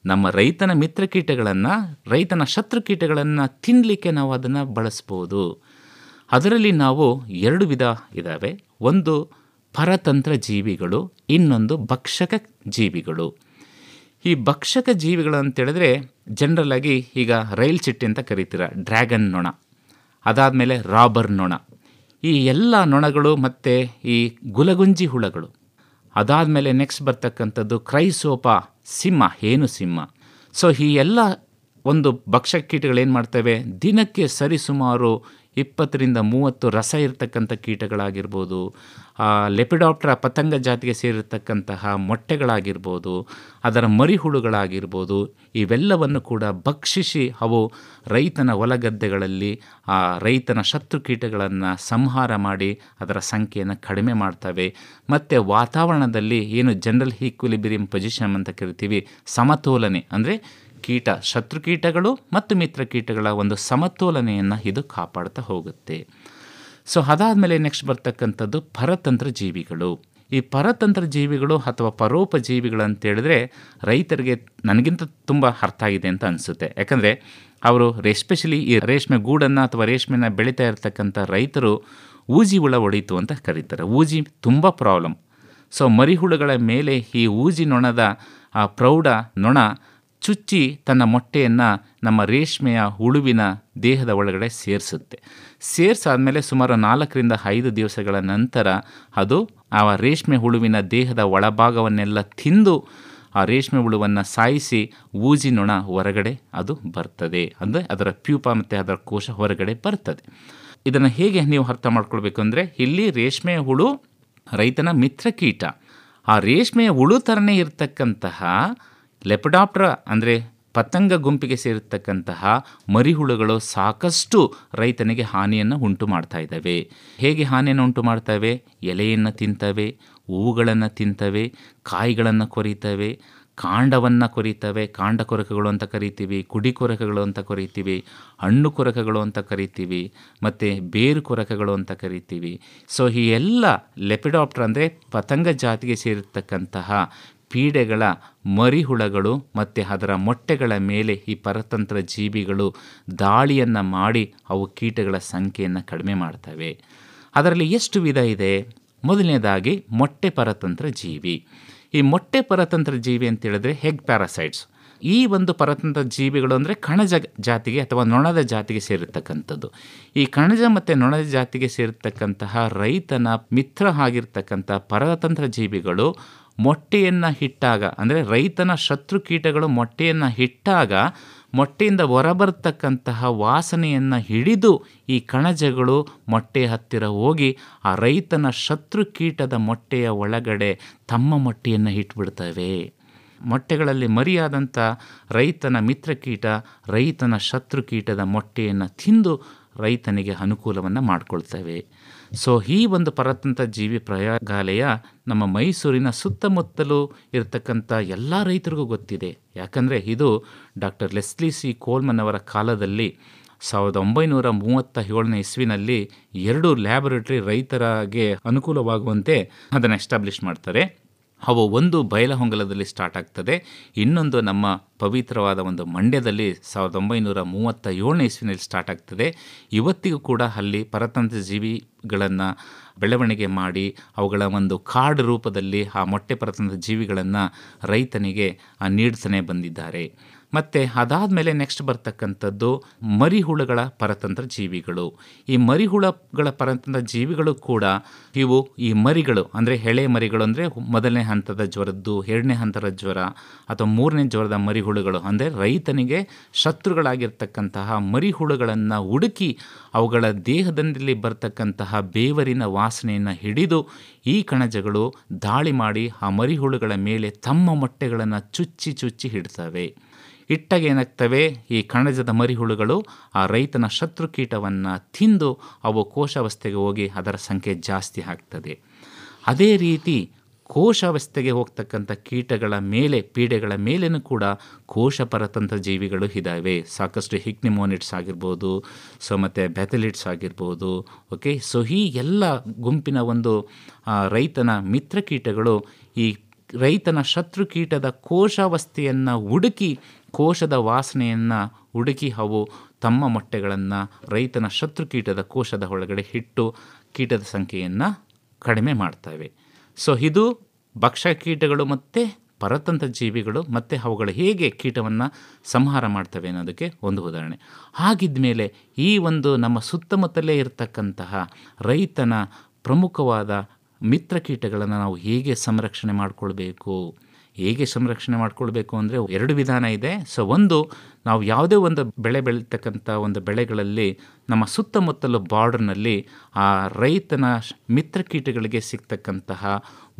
ನಮ್ಮ ರೈತನ ಮಿತ್ರ ಕೀಟಗಳನ್ನು, ರೈತನ ಶತ್ರು ಕೀಟಗಳನ್ನು ತಿನ್ನಲಿಕ್ಕೆ ನಾವು ಅದನ್ನು ಬಳಸ್ಬೋದು. ಅದರಲ್ಲಿ ನಾವು 2 ವಿಧ ಇದ್ದಾವೆ. ಒಂದು ಪರತಂತ್ರ ಜೀವಿಗಳು, ಇನ್ನೊಂದು ಭಕ್ಷಕ ಜೀವಿಗಳು. ಈ ಭಕ್ಷಕ ಜೀವಿಗಳು ಅಂತೇಳಿದ್ರೆ ಜನರಲ್ ಆಗಿ ಈಗ ರೈಲ್ ಚಿಟ್ಟೆ ಅಂತ ಕರಿತೀರ, ಡ್ರ್ಯಾಗನ್ ನೊಣ, ಅದಾದಮೇಲೆ ರಾಬರ್ ನೊಣ, ಈ ಎಲ್ಲ ನೊಣಗಳು ಮತ್ತು ಈ ಗುಲಗುಂಜಿ ಹುಳಗಳು, ಅದಾದಮೇಲೆ ನೆಕ್ಸ್ಟ್ ಬರ್ತಕ್ಕಂಥದ್ದು ಕ್ರೈಸೋಪಾ ಸಿಂಹ, ಹೇನು ಸಿಂಹ. ಸೊ ಈ ಎಲ್ಲ ಒಂದು ಭಕ್ಷಕ ಕೀಟಗಳೇನು ಮಾಡ್ತವೆ, ದಿನಕ್ಕೆ ಸರಿಸುಮಾರು 20-30 ರಸ ಇರತಕ್ಕಂಥ ಕೀಟಗಳಾಗಿರ್ಬೋದು, ಲೆಪಿಡಾಪ್ಟರ ಪತಂಗ ಜಾತಿಗೆ ಸೇರಿರ್ತಕ್ಕಂತಹ ಮೊಟ್ಟೆಗಳಾಗಿರ್ಬೋದು, ಅದರ ಮರಿಹುಳುಗಳಾಗಿರ್ಬೋದು, ಇವೆಲ್ಲವನ್ನು ಕೂಡ ಭಕ್ಷಿಸಿ ಅವು ರೈತನ ಹೊಲಗದ್ದೆಗಳಲ್ಲಿ ರೈತನ ಶತ್ರು ಕೀಟಗಳನ್ನು ಸಂಹಾರ ಮಾಡಿ ಅದರ ಸಂಖ್ಯೆಯನ್ನು ಕಡಿಮೆ ಮಾಡ್ತವೆ. ಮತ್ತು ವಾತಾವರಣದಲ್ಲಿ ಏನು ಜನರಲ್ ಈಕ್ವಿಲಿಬ್ರಿಯಂ ಪೊಸಿಷನ್ ಅಂತ ಕರಿತೀವಿ, ಸಮತೋಲನೆ ಅಂದರೆ ಶತ್ರು ಕೀಟಗಳು ಮತ್ತು ಮಿತ್ರ ಕೀಟಗಳ ಒಂದು ಸಮತೋಲನೆಯನ್ನು ಇದು ಕಾಪಾಡ್ತಾ ಹೋಗುತ್ತೆ. ಸೊ ಅದಾದಮೇಲೆ ನೆಕ್ಸ್ಟ್ ಬರ್ತಕ್ಕಂಥದ್ದು ಪರತಂತ್ರ ಜೀವಿಗಳು. ಈ ಪರತಂತ್ರ ಜೀವಿಗಳು ಅಥವಾ ಪರೋಪಜೀವಿಗಳು ಅಂತೇಳಿದ್ರೆ ರೈತರಿಗೆ ನನಗಿಂತ ತುಂಬ ಅರ್ಥ ಆಗಿದೆ ಅಂತ ಅನಿಸುತ್ತೆ. ಯಾಕಂದರೆ ಅವರು ಎಸ್ಪೆಷಲಿ ಈ ರೇಷ್ಮೆ ಗೂಡನ್ನು ಅಥವಾ ರೇಷ್ಮೆನ ಬೆಳೀತಾ ಇರ್ತಕ್ಕಂಥ ರೈತರು ಊಜಿ ಹುಳ ಹೊಡೀತು ಅಂತ ಕರೀತಾರೆ. ಊಜಿ ತುಂಬ ಪ್ರಾಬ್ಲಮ್. ಸೊ ಮರಿಹುಳುಗಳ ಮೇಲೆ ಈ ಊಜಿ ನೊಣದ ಪ್ರೌಢ ನೊಣ ಚುಚ್ಚಿ ತನ್ನ ಮೊಟ್ಟೆಯನ್ನು ನಮ್ಮ ರೇಷ್ಮೆಯ ಹುಳುವಿನ ದೇಹದ ಒಳಗಡೆ ಸೇರಿಸಾದ್ಮೇಲೆ ಸುಮಾರು 4-5 ದಿವಸಗಳ ನಂತರ ಅದು ಆ ರೇಷ್ಮೆ ಹುಳುವಿನ ದೇಹದ ಒಳಭಾಗವನ್ನೆಲ್ಲ ತಿಂದು ಆ ರೇಷ್ಮೆ ಹುಳುವನ್ನು ಸಾಯಿಸಿ ಊಜಿ ನೊಣ ಹೊರಗಡೆ ಅದು ಬರ್ತದೆ. ಅಂದರೆ ಅದರ ಪ್ಯೂಪ ಮತ್ತು ಅದರ ಕೋಶ ಹೊರಗಡೆ ಬರ್ತದೆ. ಇದನ್ನು ಹೇಗೆ ನೀವು ಅರ್ಥ ಮಾಡ್ಕೊಳ್ಬೇಕು ಅಂದರೆ, ಇಲ್ಲಿ ರೇಷ್ಮೆಯ ಹುಳು ರೈತನ ಮಿತ್ರ ಕೀಟ. ಆ ರೇಷ್ಮೆಯ ಹುಳು ಥರನೇ ಇರತಕ್ಕಂತಹ ಲೆಪಿಡಾಪ್ಟರ ಅಂದರೆ ಪತಂಗ ಗುಂಪಿಗೆ ಸೇರಿರ್ತಕ್ಕಂತಹ ಮರಿಹುಳುಗಳು ಸಾಕಷ್ಟು ರೈತನಿಗೆ ಹಾನಿಯನ್ನು ಉಂಟು ಮಾಡ್ತಾ ಇದ್ದಾವೆ. ಹೇಗೆ ಹಾನಿಯನ್ನು ಉಂಟು ಮಾಡ್ತವೆ? ಎಲೆಯನ್ನು ತಿಂತವೆ, ಹೂವುಗಳನ್ನು ತಿಂತವೆ, ಕಾಯಿಗಳನ್ನು ಕೊರಿತವೆ, ಕಾಂಡವನ್ನು ಕೊರಿತವೆ, ಕಾಂಡ ಕೊರಕಗಳು ಅಂತ ಕರಿತೀವಿ, ಕುಡಿ ಕೊರಕಗಳು ಅಂತ ಕರಿತೀವಿ, ಹಣ್ಣು ಕೊರಕಗಳು ಅಂತ ಕರಿತೀವಿ, ಮತ್ತು ಬೇರು ಕೊರಕಗಳು ಅಂತ ಕರಿತೀವಿ. ಸೊ ಈ ಎಲ್ಲ ಲೆಪಿಡಾಪ್ಟರ್ ಅಂದರೆ ಪತಂಗ ಜಾತಿಗೆ ಸೇರಿರ್ತಕ್ಕಂತಹ ಪೀಡೆಗಳ ಮರಿಹುಳಗಳು ಮತ್ತು ಅದರ ಮೊಟ್ಟೆಗಳ ಮೇಲೆ ಈ ಪರತಂತ್ರ ಜೀವಿಗಳು ದಾಳಿಯನ್ನು ಮಾಡಿ ಅವು ಕೀಟಗಳ ಸಂಖ್ಯೆಯನ್ನು ಕಡಿಮೆ ಮಾಡ್ತವೆ. ಅದರಲ್ಲಿ ಎಷ್ಟು ವಿಧ ಇದೆ? ಮೊದಲನೇದಾಗಿ ಮೊಟ್ಟೆ ಪರತಂತ್ರ ಜೀವಿ. ಈ ಮೊಟ್ಟೆ ಪರತಂತ್ರ ಜೀವಿ ಅಂತ ಹೇಳಿದ್ರೆ ಹೆಗ್ ಪ್ಯಾರಾಸೈಟ್ಸ್. ಈ ಒಂದು ಪರತಂತ್ರ ಜೀವಿಗಳು ಅಂದರೆ ಕಣಜ ಜಾತಿಗೆ ಅಥವಾ ನೊಣದ ಜಾತಿಗೆ ಸೇರಿರ್ತಕ್ಕಂಥದ್ದು. ಈ ಕಣಜ ಮತ್ತು ನೊಣದ ಜಾತಿಗೆ ಸೇರಿರ್ತಕ್ಕಂತಹ ರೈತನ ಮಿತ್ರ ಆಗಿರ್ತಕ್ಕಂಥ ಪರತಂತ್ರ ಜೀವಿಗಳು ಮೊಟ್ಟೆಯನ್ನು ಇಟ್ಟಾಗ, ಅಂದರೆ ರೈತನ ಶತ್ರು ಕೀಟಗಳು ಮೊಟ್ಟೆಯನ್ನು ಇಟ್ಟಾಗ ಮೊಟ್ಟೆಯಿಂದ ಹೊರಬರ್ತಕ್ಕಂತಹ ವಾಸನೆಯನ್ನು ಹಿಡಿದು ಈ ಕಣಜಗಳು ಮೊಟ್ಟೆ ಹತ್ತಿರ ಹೋಗಿ ಆ ರೈತನ ಶತ್ರು ಕೀಟದ ಮೊಟ್ಟೆಯ ಒಳಗಡೆ ತಮ್ಮ ಮೊಟ್ಟೆಯನ್ನು ಇಟ್ಬಿಡ್ತವೆ. ಮೊಟ್ಟೆಗಳಲ್ಲಿ ಮರಿಯಾದಂಥ ರೈತನ ಮಿತ್ರಕೀಟ ರೈತನ ಶತ್ರು ಕೀಟದ ಮೊಟ್ಟೆಯನ್ನು ತಿಂದು ರೈತನಿಗೆ ಅನುಕೂಲವನ್ನು ಮಾಡಿಕೊಳ್ತವೆ. ಸೊ ಈ ಒಂದು ಪರತಂತ್ರ ಜೀವಿ ಪ್ರಯೋಗಾಲಯ ನಮ್ಮ ಮೈಸೂರಿನ ಸುತ್ತಮುತ್ತಲೂ ಇರತಕ್ಕಂಥ ಎಲ್ಲ ರೈತರಿಗೂ ಗೊತ್ತಿದೆ. ಯಾಕಂದರೆ ಇದು ಡಾಕ್ಟರ್ ಲೆಸ್ಲಿ ಸಿ ಕೋಲ್ಮನ್ ಅವರ ಕಾಲದಲ್ಲಿ 1937ನೇ ಇಸ್ವಿನಲ್ಲಿ 2 ಲ್ಯಾಬೊರೇಟರಿ ರೈತರಿಗೆ ಅನುಕೂಲವಾಗುವಂತೆ ಅದನ್ನು ಎಸ್ಟಾಬ್ಲಿಷ್ ಮಾಡ್ತಾರೆ. ಅವು ಒಂದು ಬೈಲಹೊಂಗಲದಲ್ಲಿ ಸ್ಟಾರ್ಟ್ ಆಗ್ತದೆ, ಇನ್ನೊಂದು ನಮ್ಮ ಪವಿತ್ರವಾದ ಒಂದು ಮಂಡ್ಯದಲ್ಲಿ 1937ನೇ ಇಸ್ವಿನಲ್ಲಿ ಸ್ಟಾರ್ಟ್ ಆಗ್ತದೆ. ಇವತ್ತಿಗೂ ಕೂಡ ಅಲ್ಲಿ ಪರತಂತ್ರ ಜೀವಿಗಳನ್ನು ಬೆಳವಣಿಗೆ ಮಾಡಿ ಅವುಗಳ ಒಂದು ಕಾರ್ಡ್ ರೂಪದಲ್ಲಿ ಆ ಮೊಟ್ಟೆ ಪರತಂತ್ರ ಜೀವಿಗಳನ್ನು ರೈತನಿಗೆ ನೀಡ್ತಾನೆ ಬಂದಿದ್ದಾರೆ. ಮತ್ತು ಅದಾದಮೇಲೆ ನೆಕ್ಸ್ಟ್ ಬರ್ತಕ್ಕಂಥದ್ದು ಮರಿಹುಳುಗಳ ಪರತಂತ್ರ ಜೀವಿಗಳು. ಈ ಮರಿಹುಳುಗಳ ಪರತಂತ್ರ ಜೀವಿಗಳು ಕೂಡ ಇವು ಈ ಮರಿಗಳು ಅಂದರೆ ಎಳೆ ಮರಿಗಳು ಅಂದರೆ ಮೊದಲನೇ ಹಂತದ ಜ್ವರದ್ದು, 2ನೇ ಹಂತದ ಜ್ವರ ಅಥವಾ 3ನೇ ಜ್ವರದ ಮರಿಹುಳುಗಳು ಅಂದರೆ ರೈತನಿಗೆ ಶತ್ರುಗಳಾಗಿರ್ತಕ್ಕಂತಹ ಮರಿಹುಳುಗಳನ್ನು ಹುಡುಕಿ ಅವುಗಳ ದೇಹದಲ್ಲಿ ಬರ್ತಕ್ಕಂತಹ ಬೇವರಿನ ವಾಸನೆಯನ್ನು ಹಿಡಿದು ಈ ಕಣಜಗಳು ದಾಳಿ ಮಾಡಿ ಆ ಮರಿಹುಳುಗಳ ಮೇಲೆ ತಮ್ಮ ಮೊಟ್ಟೆಗಳನ್ನು ಚುಚ್ಚಿ ಇಡ್ತವೆ. ಇಟ್ಟಾಗ ಏನಾಗ್ತವೆ, ಈ ಕಣಜದ ಮರಿಹುಳುಗಳು ಆ ರೈತನ ಶತ್ರುಕೀಟವನ್ನು ತಿಂದು ಅವು ಕೋಶಾವಸ್ಥೆಗೆ ಹೋಗಿ ಅದರ ಸಂಖ್ಯೆ ಜಾಸ್ತಿ ಆಗ್ತದೆ. ಅದೇ ರೀತಿ ಕೋಶಾವಸ್ಥೆಗೆ ಹೋಗ್ತಕ್ಕಂಥ ಕೀಟಗಳ ಮೇಲೆ, ಪೀಡೆಗಳ ಮೇಲೇನೂ ಕೂಡ ಕೋಶ ಪರತಂತ್ರ ಜೀವಿಗಳು ಇದ್ದಾವೆ. ಸಾಕಷ್ಟು ಹಿಕ್ನಿಮೋನಿಟ್ಸ್ ಆಗಿರ್ಬೋದು, ಸೊ ಮತ್ತು ಬ್ಯಾಥಲಿಟ್ಸ್ ಆಗಿರ್ಬೋದು. ಓಕೆ, ಸೊ ಈ ಎಲ್ಲ ಗುಂಪಿನ ಒಂದು ರೈತನ ಮಿತ್ರಕೀಟಗಳು ಈ ರೈತನ ಶತ್ರುಕೀಟದ ಕೋಶಾವಸ್ಥೆಯನ್ನು ಹುಡುಕಿ, ಕೋಶದ ವಾಸನೆಯನ್ನು ಹುಡುಕಿ ಅವು ತಮ್ಮ ಮೊಟ್ಟೆಗಳನ್ನು ರೈತನ ಶತ್ರುಕೀಟದ ಕೋಶದ ಒಳಗಡೆ ಇಟ್ಟು ಕೀಟದ ಸಂಖ್ಯೆಯನ್ನು ಕಡಿಮೆ ಮಾಡ್ತವೆ. ಸೊ ಇದು ಭಕ್ಷ ಕೀಟಗಳು ಮತ್ತು ಪರತಂತ್ರ ಜೀವಿಗಳು ಮತ್ತು ಅವುಗಳು ಹೇಗೆ ಕೀಟವನ್ನು ಸಂಹಾರ ಮಾಡ್ತವೆ ಅನ್ನೋದಕ್ಕೆ ಒಂದು ಉದಾಹರಣೆ. ಹಾಗಿದ್ಮೇಲೆ ಈ ಒಂದು ನಮ್ಮ ಸುತ್ತಮುತ್ತಲೇ ಇರತಕ್ಕಂತಹ ರೈತನ ಪ್ರಮುಖವಾದ ಮಿತ್ರಕೀಟಗಳನ್ನು ನಾವು ಹೇಗೆ ಸಂರಕ್ಷಣೆ ಮಾಡಿಕೊಳ್ಬೇಕು ಅಂದರೆ 2 ವಿಧಾನ ಇದೆ. ಸೊ ಒಂದು, ನಾವು ಯಾವುದೇ ಒಂದು ಬೆಳೆ ಬೆಳೀತಕ್ಕಂಥ ಒಂದು ಬೆಳೆಗಳಲ್ಲಿ ನಮ್ಮ ಸುತ್ತಮುತ್ತಲು ಬಾರ್ಡರ್ನಲ್ಲಿ ಆ ರೈತನ ಮಿತ್ರಕೀಟಗಳಿಗೆ ಸಿಗ್ತಕ್ಕಂತಹ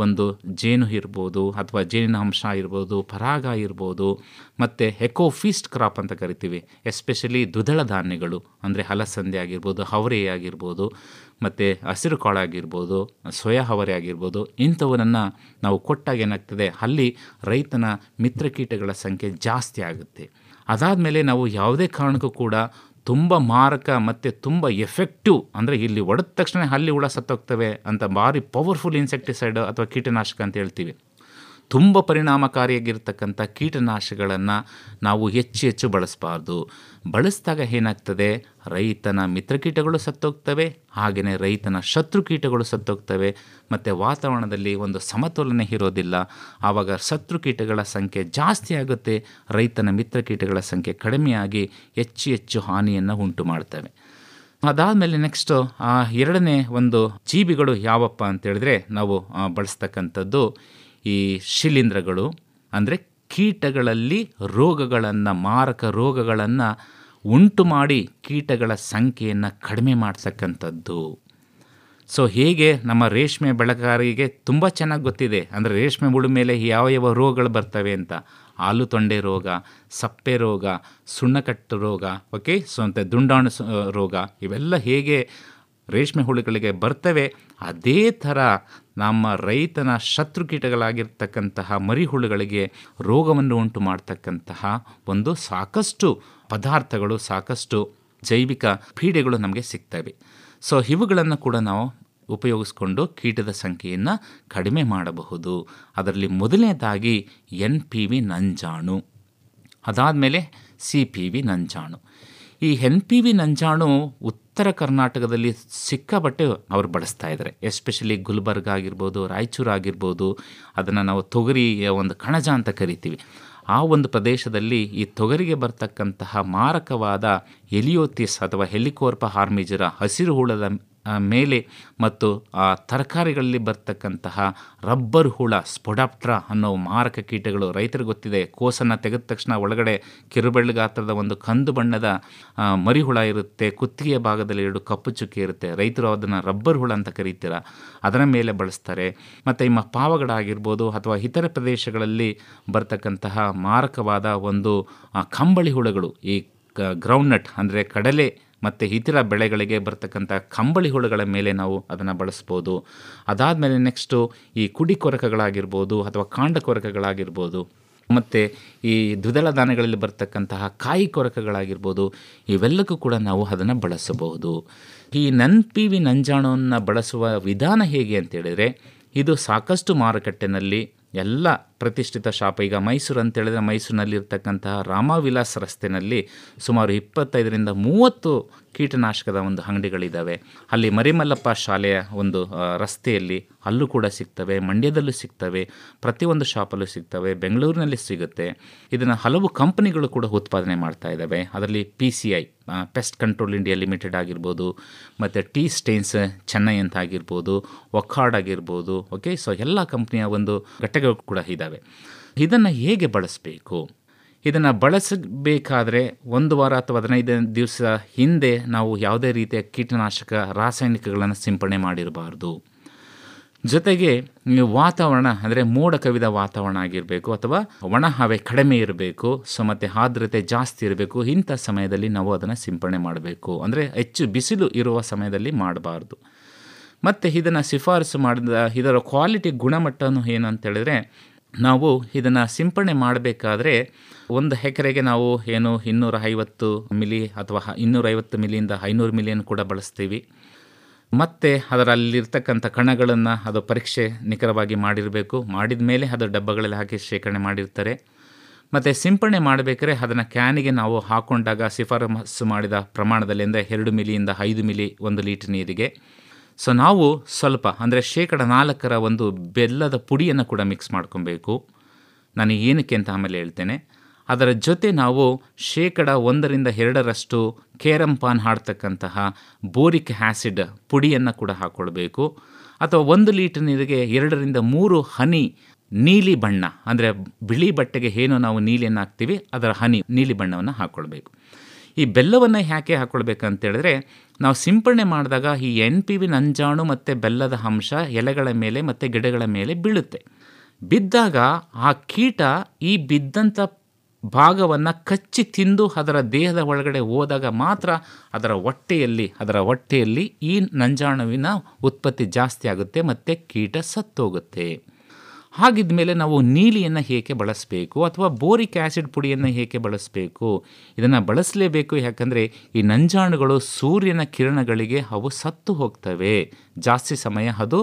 ಒಂದು ಜೇನು ಇರ್ಬೋದು ಅಥವಾ ಜೇನಿನ ಅಂಶ ಇರ್ಬೋದು, ಪರಾಗ ಇರ್ಬೋದು, ಮತ್ತು ಎಕೋಫೀಸ್ಟ್ ಕ್ರಾಪ್ ಅಂತ ಕರಿತೀವಿ. ಎಸ್ಪೆಷಲಿ ದ್ವಿದಳ ಧಾನ್ಯಗಳು ಅಂದರೆ ಹಲಸಂದೆ ಆಗಿರ್ಬೋದು, ಅವರೆ ಆಗಿರ್ಬೋದು, ಮತ್ತು ಹಸಿರು ಕಾಳಾಗಿರ್ಬೋದು, ಸೋಯಾ ಅವರೆ ಆಗಿರ್ಬೋದು, ಇಂಥವನ್ನ ನಾವು ಕೊಟ್ಟಾಗ ಏನಾಗ್ತದೆ, ಅಲ್ಲಿ ರೈತನ ಮಿತ್ರಕೀಟಗಳ ಸಂಖ್ಯೆ ಜಾಸ್ತಿ ಆಗುತ್ತೆ. ಅದಾದಮೇಲೆ ನಾವು ಯಾವುದೇ ಕಾರಣಕ್ಕೂ ಕೂಡ ತುಂಬ ಮಾರಕ ಮತ್ತು ತುಂಬ ಎಫೆಕ್ಟಿವ್ ಅಂದರೆ ಇಲ್ಲಿ ಹೊಡೆದ ತಕ್ಷಣ ಅಲ್ಲಿ ಹುಳ ಸತ್ತೋಗ್ತವೆ ಅಂತ ಭಾರಿ ಪವರ್ಫುಲ್ ಇನ್ಸೆಕ್ಟಿಸೈಡ್ ಅಥವಾ ಕೀಟನಾಶಕ ಅಂತ ಹೇಳ್ತೀವಿ. ತುಂಬ ಪರಿಣಾಮಕಾರಿಯಾಗಿರ್ತಕ್ಕಂಥ ಕೀಟನಾಶಕಗಳನ್ನು ನಾವು ಹೆಚ್ಚು ಬಳಸಬಾರ್ದು. ಬಳಸಿದಾಗ ಏನಾಗ್ತದೆ, ರೈತನ ಮಿತ್ರಕೀಟಗಳು ಸತ್ತೋಗ್ತವೆ, ಹಾಗೆಯೇ ರೈತನ ಶತ್ರುಕೀಟಗಳು ಸತ್ತೋಗ್ತವೆ, ಮತ್ತು ವಾತಾವರಣದಲ್ಲಿ ಒಂದು ಸಮತೋಲನೆ ಇರೋದಿಲ್ಲ. ಆವಾಗ ಶತ್ರುಕೀಟಗಳ ಸಂಖ್ಯೆ ಜಾಸ್ತಿ ಆಗುತ್ತೆ, ರೈತನ ಮಿತ್ರಕೀಟಗಳ ಸಂಖ್ಯೆ ಕಡಿಮೆಯಾಗಿ ಹೆಚ್ಚು ಹಾನಿಯನ್ನು ಉಂಟು ಮಾಡ್ತವೆ. ಅದಾದಮೇಲೆ ನೆಕ್ಸ್ಟು 2ನೇ ಒಂದು ಜೀವಿಗಳು ಯಾವಪ್ಪ ಅಂತೇಳಿದ್ರೆ ನಾವು ಬಳಸ್ತಕ್ಕಂಥದ್ದು ಈ ಶಿಲೀಂಧ್ರಗಳು. ಅಂದರೆ ಕೀಟಗಳಲ್ಲಿ ರೋಗಗಳನ್ನು, ಮಾರಕ ರೋಗಗಳನ್ನು ಉಂಟು ಮಾಡಿ ಕೀಟಗಳ ಸಂಖ್ಯೆಯನ್ನು ಕಡಿಮೆ ಮಾಡ್ತಕ್ಕಂಥದ್ದು. ಸೊ ಹೇಗೆ ನಮ್ಮ ರೇಷ್ಮೆ ಬೆಳೆಗಾರರಿಗೆ ತುಂಬ ಚೆನ್ನಾಗಿ ಗೊತ್ತಿದೆ, ಅಂದರೆ ರೇಷ್ಮೆ ಹುಳು ಮೇಲೆ ಯಾವ ರೋಗಗಳು ಬರ್ತವೆ ಅಂತ. ಹಾಲು ತೊಂಡೆ ರೋಗ, ಸಪ್ಪೆ ರೋಗ, ಸುಣ್ಣಕಟ್ಟು ರೋಗ, ಓಕೆ, ಸೊ ಅಂತ ದುಂಡಾಣು ರೋಗ, ಇವೆಲ್ಲ ಹೇಗೆ ರೇಷ್ಮೆ ಹುಳುಗಳಿಗೆ ಬರ್ತವೆ, ಅದೇ ಥರ ನಮ್ಮ ರೈತನ ಶತ್ರುಕೀಟಗಳಾಗಿರ್ತಕ್ಕಂತಹ ಮರಿಹುಳುಗಳಿಗೆ ರೋಗವನ್ನು ಉಂಟು ಮಾಡ್ತಕ್ಕಂತಹ ಒಂದು ಸಾಕಷ್ಟು ಪದಾರ್ಥಗಳು, ಸಾಕಷ್ಟು ಜೈವಿಕ ಪೀಡೆಗಳು ನಮಗೆ ಸಿಗ್ತವೆ. ಸೊ ಇವುಗಳನ್ನು ಕೂಡ ನಾವು ಉಪಯೋಗಿಸ್ಕೊಂಡು ಕೀಟದ ಸಂಖ್ಯೆಯನ್ನು ಕಡಿಮೆ ಮಾಡಬಹುದು. ಅದರಲ್ಲಿ ಮೊದಲನೇದಾಗಿ NPV ನಂಜಾಣು, ಅದಾದಮೇಲೆ CPV ನಂಜಾಣು. ಈ NPV ನಂಜಾಣು ಉತ್ತರ ಕರ್ನಾಟಕದಲ್ಲಿ ಸಿಕ್ಕಾಪಟ್ಟೆ ಅವರು ಬಳಸ್ತಾ ಇದ್ದಾರೆ. ಎಸ್ಪೆಷಲಿ ಗುಲ್ಬರ್ಗ ಆಗಿರ್ಬೋದು, ರಾಯಚೂರು ಆಗಿರ್ಬೋದು, ಅದನ್ನು ನಾವು ತೊಗರಿಯ ಒಂದು ಕಣಜ ಅಂತ ಕರಿತೀವಿ. ಆ ಒಂದು ಪ್ರದೇಶದಲ್ಲಿ ಈ ತೊಗರಿಗೆ ಬರ್ತಕ್ಕಂತಹ ಮಾರಕವಾದ ಎಲಿಯೋತಿಸ್ ಅಥವಾ ಹೆಲಿಕೋರ್ಪ ಹಾರ್ಮಿಜರ ಹಸಿರು ಹುಳದ ಮೇಲೆ ಮತ್ತು ಆ ತರಕಾರಿಗಳಲ್ಲಿ ಬರ್ತಕ್ಕಂತಹ ರಬ್ಬರ್ ಹುಳ ಸ್ಪೊಡಾಪ್ಟ್ರಾ ಅನ್ನೋ ಮಾರಕ ಕೀಟಗಳು, ರೈತರಿಗೆ ಗೊತ್ತಿದೆ, ಕೋಸನ್ನು ತೆಗೆದ ತಕ್ಷಣ ಒಳಗಡೆ ಕಿರುಬೆಳ್ಳು ಗಾತ್ರದ ಒಂದು ಕಂದು ಬಣ್ಣದ ಮರಿಹುಳ ಇರುತ್ತೆ, ಕುತ್ತಿಗೆಯ ಭಾಗದಲ್ಲಿ 2 ಕಪ್ಪು ಚುಕ್ಕೆ ಇರುತ್ತೆ. ರೈತರು ಅದನ್ನು ರಬ್ಬರ್ ಹುಳ ಅಂತ ಕರೀತೀರ, ಅದರ ಮೇಲೆ ಬಳಸ್ತಾರೆ. ಮತ್ತು ನಿಮ್ಮ ಪಾವಗಡ ಆಗಿರ್ಬೋದು ಅಥವಾ ಇತರ ಪ್ರದೇಶಗಳಲ್ಲಿ ಬರ್ತಕ್ಕಂತಹ ಮಾರಕವಾದ ಒಂದು ಕಂಬಳಿ ಹುಳುಗಳು, ಈ ಗ್ರೌಂಡ್ನಟ್ ಅಂದರೆ ಕಡಲೆ ಮತ್ತು ಇತರ ಬೆಳೆಗಳಿಗೆ ಬರ್ತಕ್ಕಂಥ ಕಂಬಳಿ ಹುಳುಗಳ ಮೇಲೆ ನಾವು ಅದನ್ನು ಬಳಸ್ಬೋದು. ಅದಾದಮೇಲೆ ನೆಕ್ಸ್ಟು ಈ ಕುಡಿ ಕೊರಕಗಳಾಗಿರ್ಬೋದು ಅಥವಾ ಕಾಂಡ ಕೊರಕಗಳಾಗಿರ್ಬೋದು, ಮತ್ತು ಈ ದ್ವಿದಳ ಧಾನ್ಯಗಳಲ್ಲಿ ಬರ್ತಕ್ಕಂತಹ ಕಾಯಿ ಕೊರಕಗಳಾಗಿರ್ಬೋದು, ಇವೆಲ್ಲಕ್ಕೂ ಕೂಡ ನಾವು ಅದನ್ನು ಬಳಸಬಹುದು. ಈ NPV ನಂಜಾಣುವನ್ನು ಬಳಸುವ ವಿಧಾನ ಹೇಗೆ ಅಂತೇಳಿದರೆ, ಇದು ಸಾಕಷ್ಟು ಮಾರುಕಟ್ಟೆನಲ್ಲಿ ಎಲ್ಲ ಪ್ರತಿಷ್ಠಿತ ಶಾಪ್, ಈಗ ಮೈಸೂರು ಅಂತೇಳಿದರೆ ಮೈಸೂರಿನಲ್ಲಿರ್ತಕ್ಕಂತಹ ರಾಮವಿಲಾಸ್ ರಸ್ತೆಯಲ್ಲಿ ಸುಮಾರು 25ರಿಂದ 30 ಕೀಟನಾಶಕದ ಒಂದು ಅಂಗಡಿಗಳಿದ್ದಾವೆ. ಅಲ್ಲಿ ಮರಿಮಲ್ಲಪ್ಪ ಶಾಲೆಯ ಒಂದು ರಸ್ತೆಯಲ್ಲಿ ಅಲ್ಲೂ ಕೂಡ ಸಿಗ್ತವೆ, ಮಂಡ್ಯದಲ್ಲೂ ಸಿಗ್ತವೆ, ಪ್ರತಿಯೊಂದು ಶಾಪಲ್ಲೂ ಸಿಗ್ತವೆ, ಬೆಂಗಳೂರಿನಲ್ಲಿ ಸಿಗುತ್ತೆ. ಇದನ್ನು ಹಲವು ಕಂಪನಿಗಳು ಕೂಡ ಉತ್ಪಾದನೆ ಮಾಡ್ತಾ ಇದ್ದಾವೆ. ಅದರಲ್ಲಿ PCI pest control India limited ಆಗಿರ್ಬೋದು, ಮತ್ತು ಟಿ ಸ್ಟೇನ್ಸ್ ಚೆನ್ನೈ ಅಂತ ಆಗಿರ್ಬೋದು, ಒಕ್ಕಾರ್ಡ್ ಆಗಿರ್ಬೋದು. ಓಕೆ, ಸೊ ಎಲ್ಲ ಕಂಪ್ನಿಯ ಒಂದು ಘಟಕಗಳು ಕೂಡ ಇದ್ದಾವೆ. ಇದನ್ನು ಹೇಗೆ ಬಳಸಬೇಕು? ಇದನ್ನು ಬಳಸಬೇಕಾದ್ರೆ 1 ವಾರ ಅಥವಾ 15 ದಿವಸ ಹಿಂದೆ ನಾವು ಯಾವುದೇ ರೀತಿಯ ಕೀಟನಾಶಕ ರಾಸಾಯನಿಕಗಳನ್ನು ಸಿಂಪಡಣೆ ಮಾಡಿರಬಾರ್ದು. ಜೊತೆಗೆ ವಾತಾವರಣ ಅಂದರೆ ಮೋಡ ಕವಿದ ವಾತಾವರಣ ಆಗಿರಬೇಕು ಅಥವಾ ಒಣ ಹವೆ ಕಡಿಮೆ ಇರಬೇಕು, ಸೊ ಮತ್ತು ಆರ್ದ್ರತೆ ಜಾಸ್ತಿ ಇರಬೇಕು. ಇಂಥ ಸಮಯದಲ್ಲಿ ನಾವು ಅದನ್ನು ಸಿಂಪಡಣೆ ಮಾಡಬೇಕು. ಅಂದರೆ ಹೆಚ್ಚು ಬಿಸಿಲು ಇರುವ ಸಮಯದಲ್ಲಿ ಮಾಡಬಾರ್ದು. ಮತ್ತು ಇದನ್ನು ಶಿಫಾರಸು ಮಾಡಿದ ಇದರ ಕ್ವಾಲಿಟಿ ಗುಣಮಟ್ಟನೂ ಏನು ಅಂತೇಳಿದರೆ, ನಾವು ಇದನ್ನು ಸಿಂಪಡಣೆ ಮಾಡಬೇಕಾದ್ರೆ 1 ಎಕರೆಗೆ ನಾವು 250 ಮಿಲಿ ಅಥವಾ 250 ಮಿಲಿಯಿಂದ 500 ಮಿಲಿಯನ್ನು ಕೂಡ ಬಳಸ್ತೀವಿ. ಮತ್ತು ಅದರಲ್ಲಿರ್ತಕ್ಕಂಥ ಕಣಗಳನ್ನು ಅದು ಪರೀಕ್ಷೆ ನಿಖರವಾಗಿ ಮಾಡಿರಬೇಕು. ಮಾಡಿದ ಮೇಲೆ ಅದು ಡಬ್ಬಗಳಲ್ಲಿ ಹಾಕಿ ಶೇಖರಣೆ ಮಾಡಿರ್ತಾರೆ. ಮತ್ತು ಸಿಂಪಡಣೆ ಮಾಡಬೇಕಾದ್ರೆ ಅದನ್ನು ಕ್ಯಾನಿಗೆ ನಾವು ಹಾಕ್ಕೊಂಡಾಗ ಶಿಫಾರಸು ಮಾಡಿದ ಪ್ರಮಾಣದಲ್ಲಿ ಅಂದರೆ 2 ಮಿಲಿಯಿಂದ 5 ಮಿಲಿ 1 ಲೀಟರ್ ನೀರಿಗೆ. ಸೊ ನಾವು ಸ್ವಲ್ಪ ಅಂದರೆ 4% ಒಂದು ಬೆಲ್ಲದ ಪುಡಿಯನ್ನು ಕೂಡ ಮಿಕ್ಸ್ ಮಾಡ್ಕೊಬೇಕು. ನಾನು ಏನಕ್ಕೆ ಅಂತ ಆಮೇಲೆ ಹೇಳ್ತೇನೆ. ಅದರ ಜೊತೆ ನಾವು 1% 2% ಕೇರಂಪಾನ್ ಹಾಡ್ತಕ್ಕಂತಹ ಬೋರಿಕ್ ಆ್ಯಸಿಡ್ ಪುಡಿಯನ್ನು ಕೂಡ ಹಾಕ್ಕೊಳ್ಬೇಕು. ಅಥವಾ 1 ಲೀಟರ್ ನೀರಿಗೆ 2ರಿಂದ 3 ಹನಿ ನೀಲಿ ಬಣ್ಣ, ಅಂದರೆ ಬಿಳಿ ಬಟ್ಟೆಗೆ ಏನು ನಾವು ನೀಲಿಯನ್ನು ಹಾಕ್ತೀವಿ ಅದರ ಹನಿ ನೀಲಿ ಬಣ್ಣವನ್ನು ಹಾಕ್ಕೊಳ್ಬೇಕು. ಈ ಬೆಲ್ಲವನ್ನು ಯಾಕೆ ಹಾಕ್ಕೊಳ್ಬೇಕಂತೇಳಿದ್ರೆ, ನಾವು ಸಿಂಪಡಣೆ ಮಾಡಿದಾಗ ಈ NPV ನಂಜಾಣು ಮತ್ತು ಬೆಲ್ಲದ ಅಂಶ ಎಲೆಗಳ ಮೇಲೆ ಮತ್ತು ಗಿಡಗಳ ಮೇಲೆ ಬೀಳುತ್ತೆ. ಬಿದ್ದಾಗ ಆ ಕೀಟ ಈ ಬಿದ್ದಂಥ ಭಾಗವನ್ನು ಕಚ್ಚಿ ತಿಂದು ಅದರ ದೇಹದ ಒಳಗಡೆ ಹೋದಾಗ ಮಾತ್ರ ಅದರ ಹೊಟ್ಟೆಯಲ್ಲಿ ಈ ನಂಜಾಣುವಿನ ಉತ್ಪತ್ತಿ ಜಾಸ್ತಿ ಆಗುತ್ತೆ ಮತ್ತು ಕೀಟ ಸತ್ತೋಗುತ್ತೆ. ಹಾಗಿದ್ದ ಮೇಲೆ ನಾವು ನೀಲಿಯನ್ನು ಏಕೆ ಬಳಸಬೇಕು ಅಥವಾ ಬೋರಿಕ್ ಆ್ಯಸಿಡ್ ಪುಡಿಯನ್ನು ಏಕೆ ಬಳಸಬೇಕು? ಇದನ್ನು ಬಳಸಲೇಬೇಕು. ಯಾಕಂದರೆ ಈ ನಂಜಾಣುಗಳು ಸೂರ್ಯನ ಕಿರಣಗಳಿಗೆ ಅವು ಸತ್ತು ಹೋಗ್ತವೆ ಜಾಸ್ತಿ ಸಮಯ ಅದು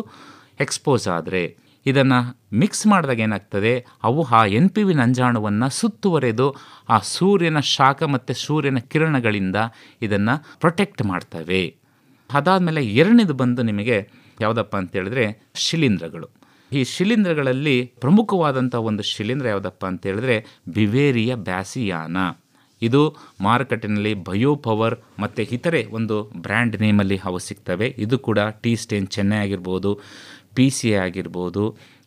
ಎಕ್ಸ್ಪೋಸ್ ಆದರೆ. ಇದನ್ನು ಮಿಕ್ಸ್ ಮಾಡಿದಾಗ ಏನಾಗ್ತದೆ, ಅವು ಆ NPV ನಂಜಾಣುವನ್ನು ಸುತ್ತುವರೆದು ಆ ಸೂರ್ಯನ ಶಾಖ ಮತ್ತು ಸೂರ್ಯನ ಕಿರಣಗಳಿಂದ ಇದನ್ನು ಪ್ರೊಟೆಕ್ಟ್ ಮಾಡ್ತವೆ. ಅದಾದಮೇಲೆ 2ನೇದು ಬಂದು ನಿಮಗೆ ಯಾವುದಪ್ಪ ಅಂತೇಳಿದ್ರೆ ಶಿಲೀಂಧ್ರಗಳು. ಈ ಶಿಲೀಂಧ್ರಗಳಲ್ಲಿ ಪ್ರಮುಖವಾದಂಥ ಒಂದು ಶಿಲೀಂಧ್ರ ಯಾವುದಪ್ಪ ಅಂತೇಳಿದ್ರೆ ಬಿವೇರಿಯಾ ಬ್ಯಾಸಿಯಾನ. ಇದು ಮಾರುಕಟ್ಟೆಯಲ್ಲಿ ಬಯೋಪವರ್ ಮತ್ತು ಇತರೆ ಒಂದು ಬ್ರ್ಯಾಂಡ್ ನೇಮಲ್ಲಿ ಅವು ಸಿಗ್ತವೆ. ಇದು ಕೂಡ ಟಿ ಸ್ಟೇನ್ ಚೆನ್ನೈ ಆಗಿರ್ಬೋದು, PCI ಆಗಿರ್ಬೋದು,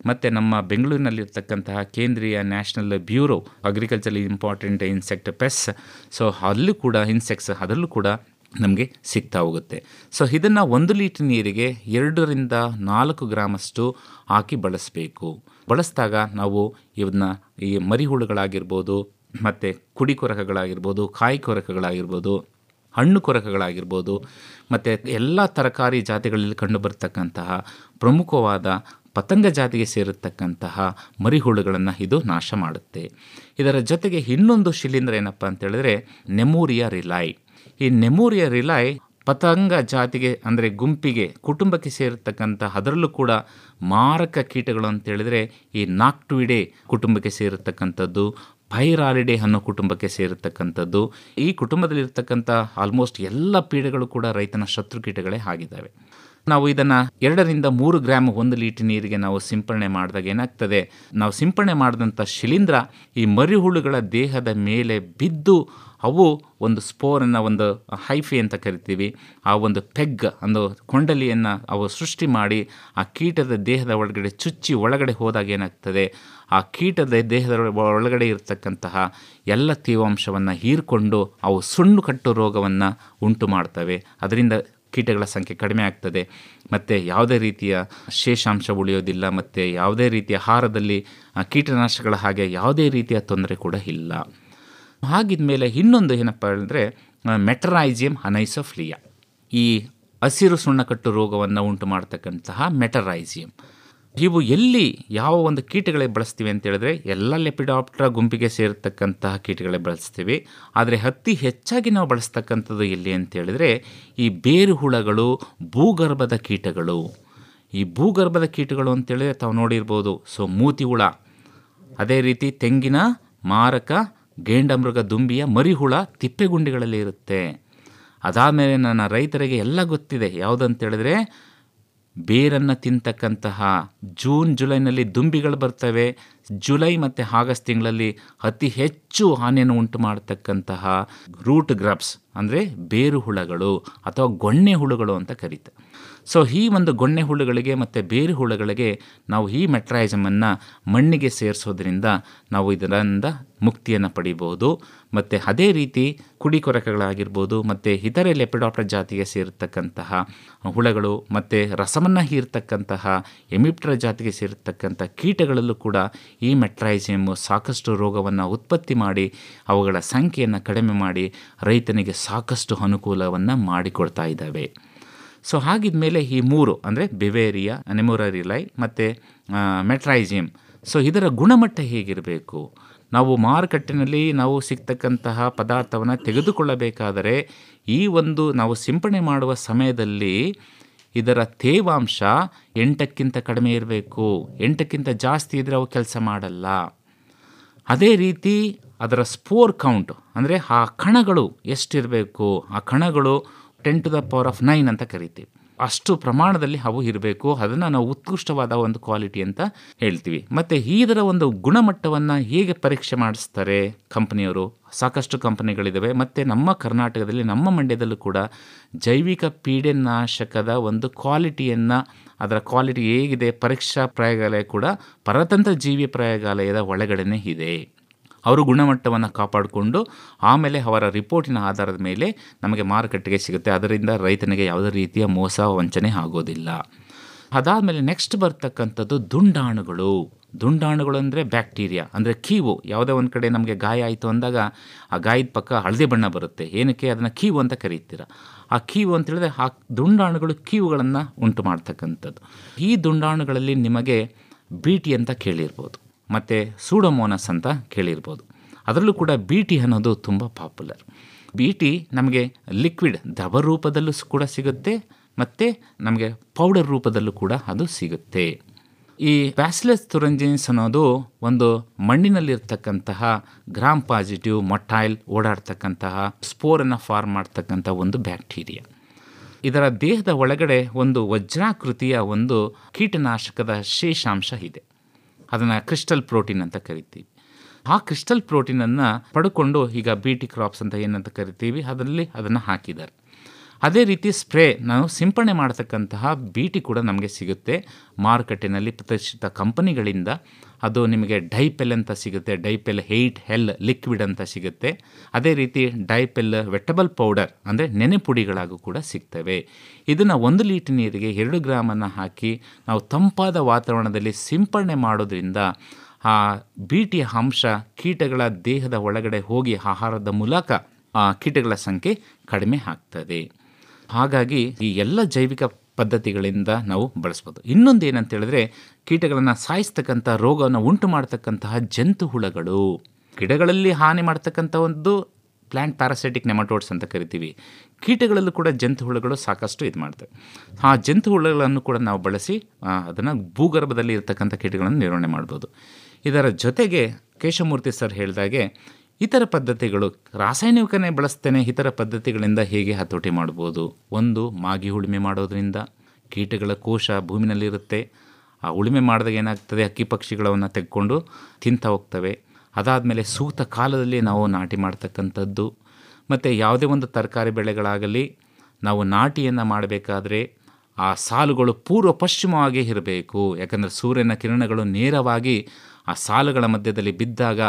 ಮತ್ತು ನಮ್ಮ ಬೆಂಗಳೂರಿನಲ್ಲಿರ್ತಕ್ಕಂತಹ ಕೇಂದ್ರೀಯ national bureau agricultural important insect ಪೆಸ್, so ಅಲ್ಲೂ ಕೂಡ ಇನ್ಸೆಕ್ಟ್ಸ್ ಅದರಲ್ಲೂ ಕೂಡ ನಮಗೆ ಸಿಗ್ತಾ ಹೋಗುತ್ತೆ. ಸೊ ಇದನ್ನು 1 ಲೀಟರ್ ನೀರಿಗೆ 2ರಿಂದ 4 ಗ್ರಾಮಷ್ಟು ಹಾಕಿ ಬಳಸಬೇಕು. ಬಳಸಿದಾಗ ನಾವು ಇವನ್ನ ಈ ಮರಿಹುಳುಗಳಾಗಿರ್ಬೋದು, ಮತ್ತು ಕುಡಿ ಕೊರಕಗಳಾಗಿರ್ಬೋದು, ಕಾಯಿ ಕೊರಕಗಳಾಗಿರ್ಬೋದು, ಹಣ್ಣು ಕೊರಕಗಳಾಗಿರ್ಬೋದು, ಮತ್ತು ಎಲ್ಲ ತರಕಾರಿ ಜಾತಿಗಳಲ್ಲಿ ಕಂಡುಬರ್ತಕ್ಕಂತಹ ಪ್ರಮುಖವಾದ ಪತಂಗ ಜಾತಿಗೆ ಸೇರಿರ್ತಕ್ಕಂತಹ ಮರಿಹುಳುಗಳನ್ನು ಇದು ನಾಶ ಮಾಡುತ್ತೆ. ಇದರ ಜೊತೆಗೆ ಇನ್ನೊಂದು ಶಿಲೀಂಧ್ರ ಏನಪ್ಪ ಅಂತೇಳಿದ್ರೆ ನೆಮೋರಿಯಾ ರಿಲೈ. ಈ ನೆಮೋರಿಯಾ ರಿಲೈ ಪತಂಗ ಜಾತಿಗೆ ಅಂದರೆ ಗುಂಪಿಗೆ ಕುಟುಂಬಕ್ಕೆ ಸೇರಿರ್ತಕ್ಕಂಥ ಅದರಲ್ಲೂ ಕೂಡ ಮಾರಕ ಕೀಟಗಳು ಅಂತೇಳಿದರೆ ಈ ನಾಕ್ಟುಯಿಡೆ ಕುಟುಂಬಕ್ಕೆ ಸೇರಿರ್ತಕ್ಕಂಥದ್ದು, ಪೈರಾಲಿಡೆ ಅನ್ನೋ ಕುಟುಂಬಕ್ಕೆ ಸೇರಿರ್ತಕ್ಕಂಥದ್ದು. ಈ ಕುಟುಂಬದಲ್ಲಿರ್ತಕ್ಕಂಥ ಆಲ್ಮೋಸ್ಟ್ ಎಲ್ಲ ಪೀಡೆಗಳು ಕೂಡ ರೈತನ ಶತ್ರು ಕೀಟಗಳೇ ಆಗಿದ್ದಾವೆ. ನಾವು ಇದನ್ನು 2-3 ಗ್ರಾಮ್ 1 ಲೀಟರ್ ನೀರಿಗೆ ನಾವು ಸಿಂಪರಣೆ ಮಾಡಿದಾಗ ಏನಾಗ್ತದೆ, ನಾವು ಸಿಂಪರಣೆ ಮಾಡಿದಂಥ ಶಿಲೀಂಧ್ರ ಈ ಮರಿಹುಳುಗಳ ದೇಹದ ಮೇಲೆ ಬಿದ್ದು ಅವು ಒಂದು ಸ್ಪೋರನ್ನು, ಒಂದು ಹೈಫಿ ಅಂತ ಕರಿತೀವಿ, ಆ ಒಂದು ಪೆಗ್ ಒಂದು ಕೊಂಡಲಿಯನ್ನು ಅವು ಸೃಷ್ಟಿ ಮಾಡಿ ಆ ಕೀಟದ ದೇಹದ ಒಳಗಡೆ ಚುಚ್ಚಿ ಒಳಗಡೆ ಹೋದಾಗ ಏನಾಗ್ತದೆ, ಆ ಕೀಟದ ದೇಹದ ಒಳಗಡೆ ಇರತಕ್ಕಂತಹ ಎಲ್ಲ ತೇವಾಂಶವನ್ನು ಹೀರಿಕೊಂಡು ಅವು ಸುಣ್ಣು ಕಟ್ಟು ರೋಗವನ್ನು ಉಂಟು ಮಾಡ್ತವೆ. ಅದರಿಂದ ಕೀಟಗಳ ಸಂಖ್ಯೆ ಕಡಿಮೆ ಆಗ್ತದೆ, ಮತ್ತು ಯಾವುದೇ ರೀತಿಯ ಶೇಷಾಂಶ ಉಳಿಯೋದಿಲ್ಲ, ಮತ್ತು ಯಾವುದೇ ರೀತಿಯ ಆಹಾರದಲ್ಲಿ ಕೀಟನಾಶಕಗಳ ಹಾಗೆ ಯಾವುದೇ ರೀತಿಯ ತೊಂದರೆ ಕೂಡ ಇಲ್ಲ. ಹಾಗಿದ ಮೇಲೆ ಇನ್ನೊಂದು ಏನಪ್ಪ ಹೇಳಿದ್ರೆ ಮೆಟರೈಜಿಯಂ ಅನೈಸೋಫ್ಲಿಯಾ, ಈ ಹಸಿರು ಸುಣ್ಣಕಟ್ಟು ರೋಗವನ್ನು ಉಂಟು ಮಾಡ್ತಕ್ಕಂತಹ ಮೆಟರೈಜಿಯಂ. ಇವು ಎಲ್ಲಿ ಯಾವ ಒಂದು ಕೀಟಗಳಿಗೆ ಬಳಸ್ತೀವಿ ಅಂತ ಹೇಳಿದ್ರೆ ಎಲ್ಲ ಲೆಪಿಡಾಪ್ಟರ ಗುಂಪಿಗೆ ಸೇರತಕ್ಕಂತಹ ಕೀಟಗಳೇ ಬಳಸ್ತೀವಿ. ಆದರೆ ಅತಿ ಹೆಚ್ಚಾಗಿ ನಾವು ಬಳಸ್ತಕ್ಕಂಥದ್ದು ಎಲ್ಲಿ ಅಂತ ಹೇಳಿದ್ರೆ ಈ ಬೇರು ಹುಳಗಳು, ಭೂಗರ್ಭದ ಕೀಟಗಳು. ಈ ಭೂಗರ್ಭದ ಕೀಟಗಳು ಅಂತೇಳಿದ್ರೆ ತಾವು ನೋಡಿರ್ಬೋದು. ಸೊ ಮೂತಿ ಹುಳ, ಅದೇ ರೀತಿ ತೆಂಗಿನ ಮಾರಕ ಗೇಂಡಮೃಗ ದುಂಬಿಯ ಮರಿಹುಳ ತಿಪ್ಪೆಗುಂಡಿಗಳಲ್ಲಿ ಇರುತ್ತೆ. ಅದಾದಮೇಲೆ ನನ್ನ ರೈತರಿಗೆ ಎಲ್ಲ ಗೊತ್ತಿದೆ ಯಾವುದಂತೇಳಿದ್ರೆ ಬೇರನ್ನು ತಿಂತಕ್ಕಂತಹ ಜೂನ್ ಜುಲೈನಲ್ಲಿ ದುಂಬಿಗಳು ಬರ್ತವೆ. ಜುಲೈ ಮತ್ತು ಆಗಸ್ಟ್ ತಿಂಗಳಲ್ಲಿ ಅತಿ ಹೆಚ್ಚು ಹಾನಿಯನ್ನು ಉಂಟು ಮಾಡತಕ್ಕಂತಹ ರೂಟ್ ಗ್ರಬ್ಸ್ ಅಂದರೆ ಬೇರು ಹುಳಗಳು ಅಥವಾ ಗೊಣ್ಣೆ ಹುಳುಗಳು ಅಂತ ಕರೀತಾರೆ. ಸೊ ಈ ಒಂದು ಗೊಣ್ಣೆ ಹುಳುಗಳಿಗೆ ಮತ್ತು ಬೇರು ಹುಳುಗಳಿಗೆ ನಾವು ಈ ಮೆಟ್ರೈಸಮನ್ನು ಮಣ್ಣಿಗೆ ಸೇರಿಸೋದ್ರಿಂದ ನಾವು ಇದರಿಂದ ಮುಕ್ತಿಯನ್ನು ಪಡಿಬೋದು. ಮತ್ತು ಅದೇ ರೀತಿ ಕುಡಿ ಕೊರಕಗಳಾಗಿರ್ಬೋದು ಮತ್ತು ಇತರೆ ಲೆಪಿಡಾಪ್ಟರ್ ಜಾತಿಗೆ ಸೇರಿರ್ತಕ್ಕಂತಹ ಹುಳಗಳು ಮತ್ತು ರಸವನ್ನು ಹೀರ್ತಕ್ಕಂತಹ ಎಮಿಪ್ಟರ ಜಾತಿಗೆ ಸೇರಿರ್ತಕ್ಕಂಥ ಕೀಟಗಳಲ್ಲೂ ಕೂಡ ಈ ಮೆಟ್ರೈಸಿಯಮ್ಮು ಸಾಕಷ್ಟು ರೋಗವನ್ನು ಉತ್ಪತ್ತಿ ಮಾಡಿ ಅವುಗಳ ಸಂಖ್ಯೆಯನ್ನು ಕಡಿಮೆ ಮಾಡಿ ರೈತನಿಗೆ ಸಾಕಷ್ಟು ಅನುಕೂಲವನ್ನು ಮಾಡಿಕೊಡ್ತಾ ಇದ್ದಾವೆ. ಸೊ ಹಾಗಿದ ಮೇಲೆ ಈ 3 ಅಂದರೆ ಬೆವೇರಿಯಾ, ನೆಮೊರರಿಲೈ ಮತ್ತು ಮೆಟ್ರೈಸಿಯಂ, ಸೊ ಇದರ ಗುಣಮಟ್ಟ ಹೇಗಿರಬೇಕು? ನಾವು ಮಾರುಕಟ್ಟೆಯಲ್ಲಿ ನಾವು ಸಿಗ್ತಕ್ಕಂತಹ ಪದಾರ್ಥವನ್ನು ತೆಗೆದುಕೊಳ್ಳಬೇಕಾದರೆ ಈ ಒಂದು ನಾವು ಸಿಂಪಡಣೆ ಮಾಡುವ ಸಮಯದಲ್ಲಿ ಇದರ ತೇವಾಂಶ 8ಕ್ಕಿಂತ ಕಡಿಮೆ ಇರಬೇಕು. 8ಕ್ಕಿಂತ ಜಾಸ್ತಿ ಇದ್ದರೆ ಅವು ಕೆಲಸ ಮಾಡಲ್ಲ. ಅದೇ ರೀತಿ ಅದರ ಸ್ಪೋರ್ ಕೌಂಟ್ ಅಂದರೆ ಆ ಕಣಗಳು ಎಷ್ಟಿರಬೇಕು, ಆ ಕಣಗಳು 10⁹ ಅಂತ ಕರಿತೀವಿ. ಅಷ್ಟು ಪ್ರಮಾಣದಲ್ಲಿ ಅವು ಇರಬೇಕು. ಅದನ್ನು ನಾವು ಉತ್ಕೃಷ್ಟವಾದ ಒಂದು ಕ್ವಾಲಿಟಿ ಅಂತ ಹೇಳ್ತೀವಿ. ಮತ್ತು ಇದರ ಒಂದು ಗುಣಮಟ್ಟವನ್ನು ಹೇಗೆ ಪರೀಕ್ಷೆ ಮಾಡಿಸ್ತಾರೆ ಕಂಪನಿಯವರು? ಸಾಕಷ್ಟು ಕಂಪನಿಗಳಿದ್ದಾವೆ. ಮತ್ತು ನಮ್ಮ ಕರ್ನಾಟಕದಲ್ಲಿ, ನಮ್ಮ ಮಂಡ್ಯದಲ್ಲೂ ಕೂಡ ಜೈವಿಕ ಪೀಡೆನಾಶಕದ ಒಂದು ಕ್ವಾಲಿಟಿಯನ್ನು, ಅದರ ಕ್ವಾಲಿಟಿ ಹೇಗಿದೆ ಪರೀಕ್ಷಾ ಪ್ರಯೋಗಾಲಯ ಕೂಡ ಪರತಂತ್ರ ಜೀವಿ ಪ್ರಯೋಗಾಲಯದ ಒಳಗಡೆನೇ ಇದೆ. ಅವರು ಗುಣಮಟ್ಟವನ್ನು ಕಾಪಾಡಿಕೊಂಡು ಆಮೇಲೆ ಅವರ ರಿಪೋರ್ಟಿನ ಆಧಾರದ ಮೇಲೆ ನಮಗೆ ಮಾರುಕಟ್ಟೆಗೆ ಸಿಗುತ್ತೆ. ಅದರಿಂದ ರೈತನಿಗೆ ಯಾವುದೇ ರೀತಿಯ ಮೋಸ ವಂಚನೆ ಆಗೋದಿಲ್ಲ. ಅದಾದಮೇಲೆ ನೆಕ್ಸ್ಟ್ ಬರ್ತಕ್ಕಂಥದ್ದು ದುಂಡಾಣುಗಳು. ದುಂಡಾಣುಗಳು ಅಂದರೆ ಬ್ಯಾಕ್ಟೀರಿಯಾ, ಅಂದರೆ ಕೀವು. ಯಾವುದೇ ಒಂದು ಕಡೆ ನಮಗೆ ಗಾಯ ಆಯಿತು ಅಂದಾಗ ಆ ಗಾಯದ ಪಕ್ಕ ಹಳದಿ ಬಣ್ಣ ಬರುತ್ತೆ. ಏನಕ್ಕೆ? ಅದನ್ನು ಕೀವು ಅಂತ ಕರೀತೀರ. ಆ ಕೀವು ಅಂತ ಹೇಳಿದ್ರೆ ಆ ದುಂಡಾಣುಗಳು ಕೀವುಗಳನ್ನು ಉಂಟು ಮಾಡ್ತಕ್ಕಂಥದ್ದು. ಈ ದುಂಡಾಣುಗಳಲ್ಲಿ ನಿಮಗೆ BT ಅಂತ ಕೇಳಿರ್ಬೋದು, ಮತ್ತು ಸೂಡೋಮೋನಸ್ ಅಂತ ಕೇಳಿರ್ಬೋದು. ಅದರಲ್ಲೂ ಕೂಡ BT ಅನ್ನೋದು ತುಂಬ ಪಾಪ್ಯುಲರ್. BT ನಮಗೆ ಲಿಕ್ವಿಡ್ ದ್ರವ ರೂಪದಲ್ಲೂ ಕೂಡ ಸಿಗುತ್ತೆ, ಮತ್ತು ನಮಗೆ ಪೌಡರ್ ರೂಪದಲ್ಲೂ ಕೂಡ ಅದು ಸಿಗುತ್ತೆ. ಈ ಬ್ಯಾಸಿಲಸ್ ತುರಂಜಿನ್ಸ್ ಅನ್ನೋದು ಒಂದು ಮಣ್ಣಿನಲ್ಲಿರ್ತಕ್ಕಂತಹ ಗ್ರಾಮ್ ಪಾಸಿಟಿವ್ ಮೊಟೈಲ್ ಓಡಾಡ್ತಕ್ಕಂತಹ ಸ್ಪೋರನ್ನು ಫಾರ್ಮ್ ಮಾಡ್ತಕ್ಕಂಥ ಒಂದು ಬ್ಯಾಕ್ಟೀರಿಯಾ. ಇದರ ದೇಹದ ಒಳಗಡೆ ಒಂದು ವಜ್ರಾಕೃತಿಯ ಒಂದು ಕೀಟನಾಶಕದ ಶೇಷಾಂಶ ಇದೆ. ಅದನ್ನು ಕ್ರಿಸ್ಟಲ್ ಪ್ರೋಟೀನ್ ಅಂತ ಕರಿತೀವಿ. ಆ ಕ್ರಿಸ್ಟಲ್ ಪ್ರೋಟೀನನ್ನು ಪಡ್ಕೊಂಡು ಈಗ BT ಕ್ರಾಪ್ಸ್ ಅಂತ ಏನಂತ ಕರಿತೀವಿ, ಅದರಲ್ಲಿ ಅದನ್ನು ಹಾಕಿದ್ದಾರೆ. ಅದೇ ರೀತಿ ಸ್ಪ್ರೇ ನಾವು ಸಿಂಪಡಣೆ ಮಾಡತಕ್ಕಂತಹ BT ಕೂಡ ನಮಗೆ ಸಿಗುತ್ತೆ ಮಾರುಕಟ್ಟೆಯಲ್ಲಿ ಪ್ರತಿಷ್ಠಿತ ಕಂಪನಿಗಳಿಂದ. ಅದು ನಿಮಗೆ ಡೈಪೆಲ್ ಅಂತ ಸಿಗುತ್ತೆ, ಡೈಪೆಲ್ 8L ಲಿಕ್ವಿಡ್ ಅಂತ ಸಿಗುತ್ತೆ. ಅದೇ ರೀತಿ ಡೈಪೆಲ್ ವೆಟಬಲ್ ಪೌಡರ್ ಅಂದರೆ ನೆನೆ ಪುಡಿಗಳಾಗೂ ಕೂಡ ಸಿಗ್ತವೆ. ಇದನ್ನು 1 ಲೀಟರ್ ನೀರಿಗೆ 2 ಗ್ರಾಮನ್ನು ಹಾಕಿ ನಾವು ತಂಪಾದ ವಾತಾವರಣದಲ್ಲಿ ಸಿಂಪಡಣೆ ಮಾಡೋದ್ರಿಂದ ಆ BT ಅಂಶ ಕೀಟಗಳ ದೇಹದ ಒಳಗಡೆ ಹೋಗಿ ಆಹಾರದ ಮೂಲಕ ಆ ಕೀಟಗಳ ಸಂಖ್ಯೆ ಕಡಿಮೆ ಆಗ್ತದೆ. ಹಾಗಾಗಿ ಈ ಎಲ್ಲ ಜೈವಿಕ ಪದ್ಧತಿಗಳಿಂದ ನಾವು ಬಳಸ್ಬೋದು. ಇನ್ನೊಂದು ಏನಂತ ಹೇಳಿದ್ರೆ ಕೀಟಗಳನ್ನು ಸಾಯಿಸ್ತಕ್ಕಂಥ ರೋಗವನ್ನು ಉಂಟು ಮಾಡ್ತಕ್ಕಂತಹ ಜಂತು ಹುಳಗಳು. ಗಿಡಗಳಲ್ಲಿ ಹಾನಿ ಮಾಡ್ತಕ್ಕಂಥ ಒಂದು ಪ್ಲ್ಯಾಂಟ್ ಪ್ಯಾರಾಸೈಟಿಕ್ ನೆಮಟೋಡ್ಸ್ ಅಂತ ಕರಿತೀವಿ. ಕೀಟಗಳಲ್ಲೂ ಕೂಡ ಜಂತು ಹುಳುಗಳು ಸಾಕಷ್ಟು ಇದು ಮಾಡ್ತವೆ. ಆ ಜಂತು ಹುಳುಗಳನ್ನು ಕೂಡ ನಾವು ಬಳಸಿ ಅದನ್ನು ಭೂಗರ್ಭದಲ್ಲಿ ಇರತಕ್ಕಂಥ ಕೀಟಗಳನ್ನು ನಿರ್ವಹಣೆ ಮಾಡ್ಬೋದು. ಇದರ ಜೊತೆಗೆ ಕೇಶಮೂರ್ತಿ ಸರ್ ಹೇಳಿದಾಗೆ ಇತರ ಪದ್ಧತಿಗಳು, ರಾಸಾಯನಿಕನೇ ಬಳಸ್ತೇನೆ, ಇತರ ಪದ್ಧತಿಗಳಿಂದ ಹೇಗೆ ಹತೋಟಿ ಮಾಡ್ಬೋದು. ಒಂದು, ಮಾಗಿ ಉಳುಮೆ ಮಾಡೋದ್ರಿಂದ ಕೀಟಗಳ ಕೋಶ ಭೂಮಿನಲ್ಲಿರುತ್ತೆ. ಆ ಉಳುಮೆ ಮಾಡಿದಾಗ ಏನಾಗ್ತದೆ, ಹಕ್ಕಿ ಪಕ್ಷಿಗಳವನ್ನು ತೆಗೆದುಕೊಂಡು ತಿಂತಾ ಹೋಗ್ತವೆ. ಅದಾದಮೇಲೆ ಸೂಕ್ತ ಕಾಲದಲ್ಲಿ ನಾವು ನಾಟಿ ಮಾಡ್ತಕ್ಕಂಥದ್ದು. ಮತ್ತು ಯಾವುದೇ ಒಂದು ತರಕಾರಿ ಬೆಳೆಗಳಾಗಲಿ ನಾವು ನಾಟಿಯನ್ನು ಮಾಡಬೇಕಾದ್ರೆ ಆ ಸಾಲುಗಳು ಪೂರ್ವ ಪಶ್ಚಿಮವಾಗಿ ಇರಬೇಕು. ಯಾಕಂದರೆ ಸೂರ್ಯನ ಕಿರಣಗಳು ನೇರವಾಗಿ ಆ ಸಾಲುಗಳ ಮಧ್ಯದಲ್ಲಿ ಬಿದ್ದಾಗ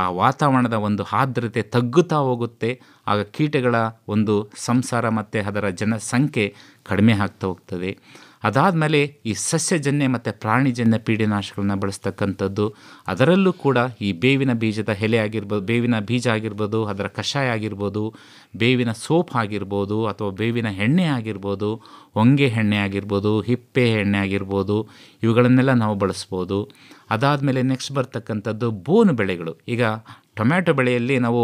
ಆ ವಾತಾವರಣದ ಒಂದು ಆರ್ದ್ರತೆ ತಗ್ಗುತ್ತಾ ಹೋಗುತ್ತೆ. ಆಗ ಕೀಟಗಳ ಒಂದು ಸಂಸಾರ ಮತ್ತು ಅದರ ಜನಸಂಖ್ಯೆ ಕಡಿಮೆ ಆಗ್ತಾ ಹೋಗ್ತದೆ. ಅದಾದಮೇಲೆ ಈ ಸಸ್ಯಜನ್ಯ ಮತ್ತು ಪ್ರಾಣಿಜನ್ಯ ಪೀಡಿನಾಶಗಳನ್ನ ಬಳಸ್ತಕ್ಕಂಥದ್ದು. ಅದರಲ್ಲೂ ಕೂಡ ಈ ಬೇವಿನ ಬೀಜದ ಎಲೆ ಆಗಿರ್ಬೋದು, ಬೇವಿನ ಬೀಜ ಆಗಿರ್ಬೋದು, ಅದರ ಕಷಾಯ ಆಗಿರ್ಬೋದು, ಬೇವಿನ ಸೋಪ್ ಆಗಿರ್ಬೋದು, ಅಥವಾ ಬೇವಿನ ಎಣ್ಣೆ ಆಗಿರ್ಬೋದು, ಹೊಂಗೆ ಎಣ್ಣೆ ಆಗಿರ್ಬೋದು, ಹಿಪ್ಪೆ ಎಣ್ಣೆ ಆಗಿರ್ಬೋದು, ಇವುಗಳನ್ನೆಲ್ಲ ನಾವು ಬಳಸ್ಬೋದು. ಅದಾದಮೇಲೆ ನೆಕ್ಸ್ಟ್ ಬರ್ತಕ್ಕಂಥದ್ದು ಬೋನು ಬೆಳೆಗಳು. ಈಗ ಟೊಮ್ಯಾಟೊ ಬೆಳೆಯಲ್ಲಿ ನಾವು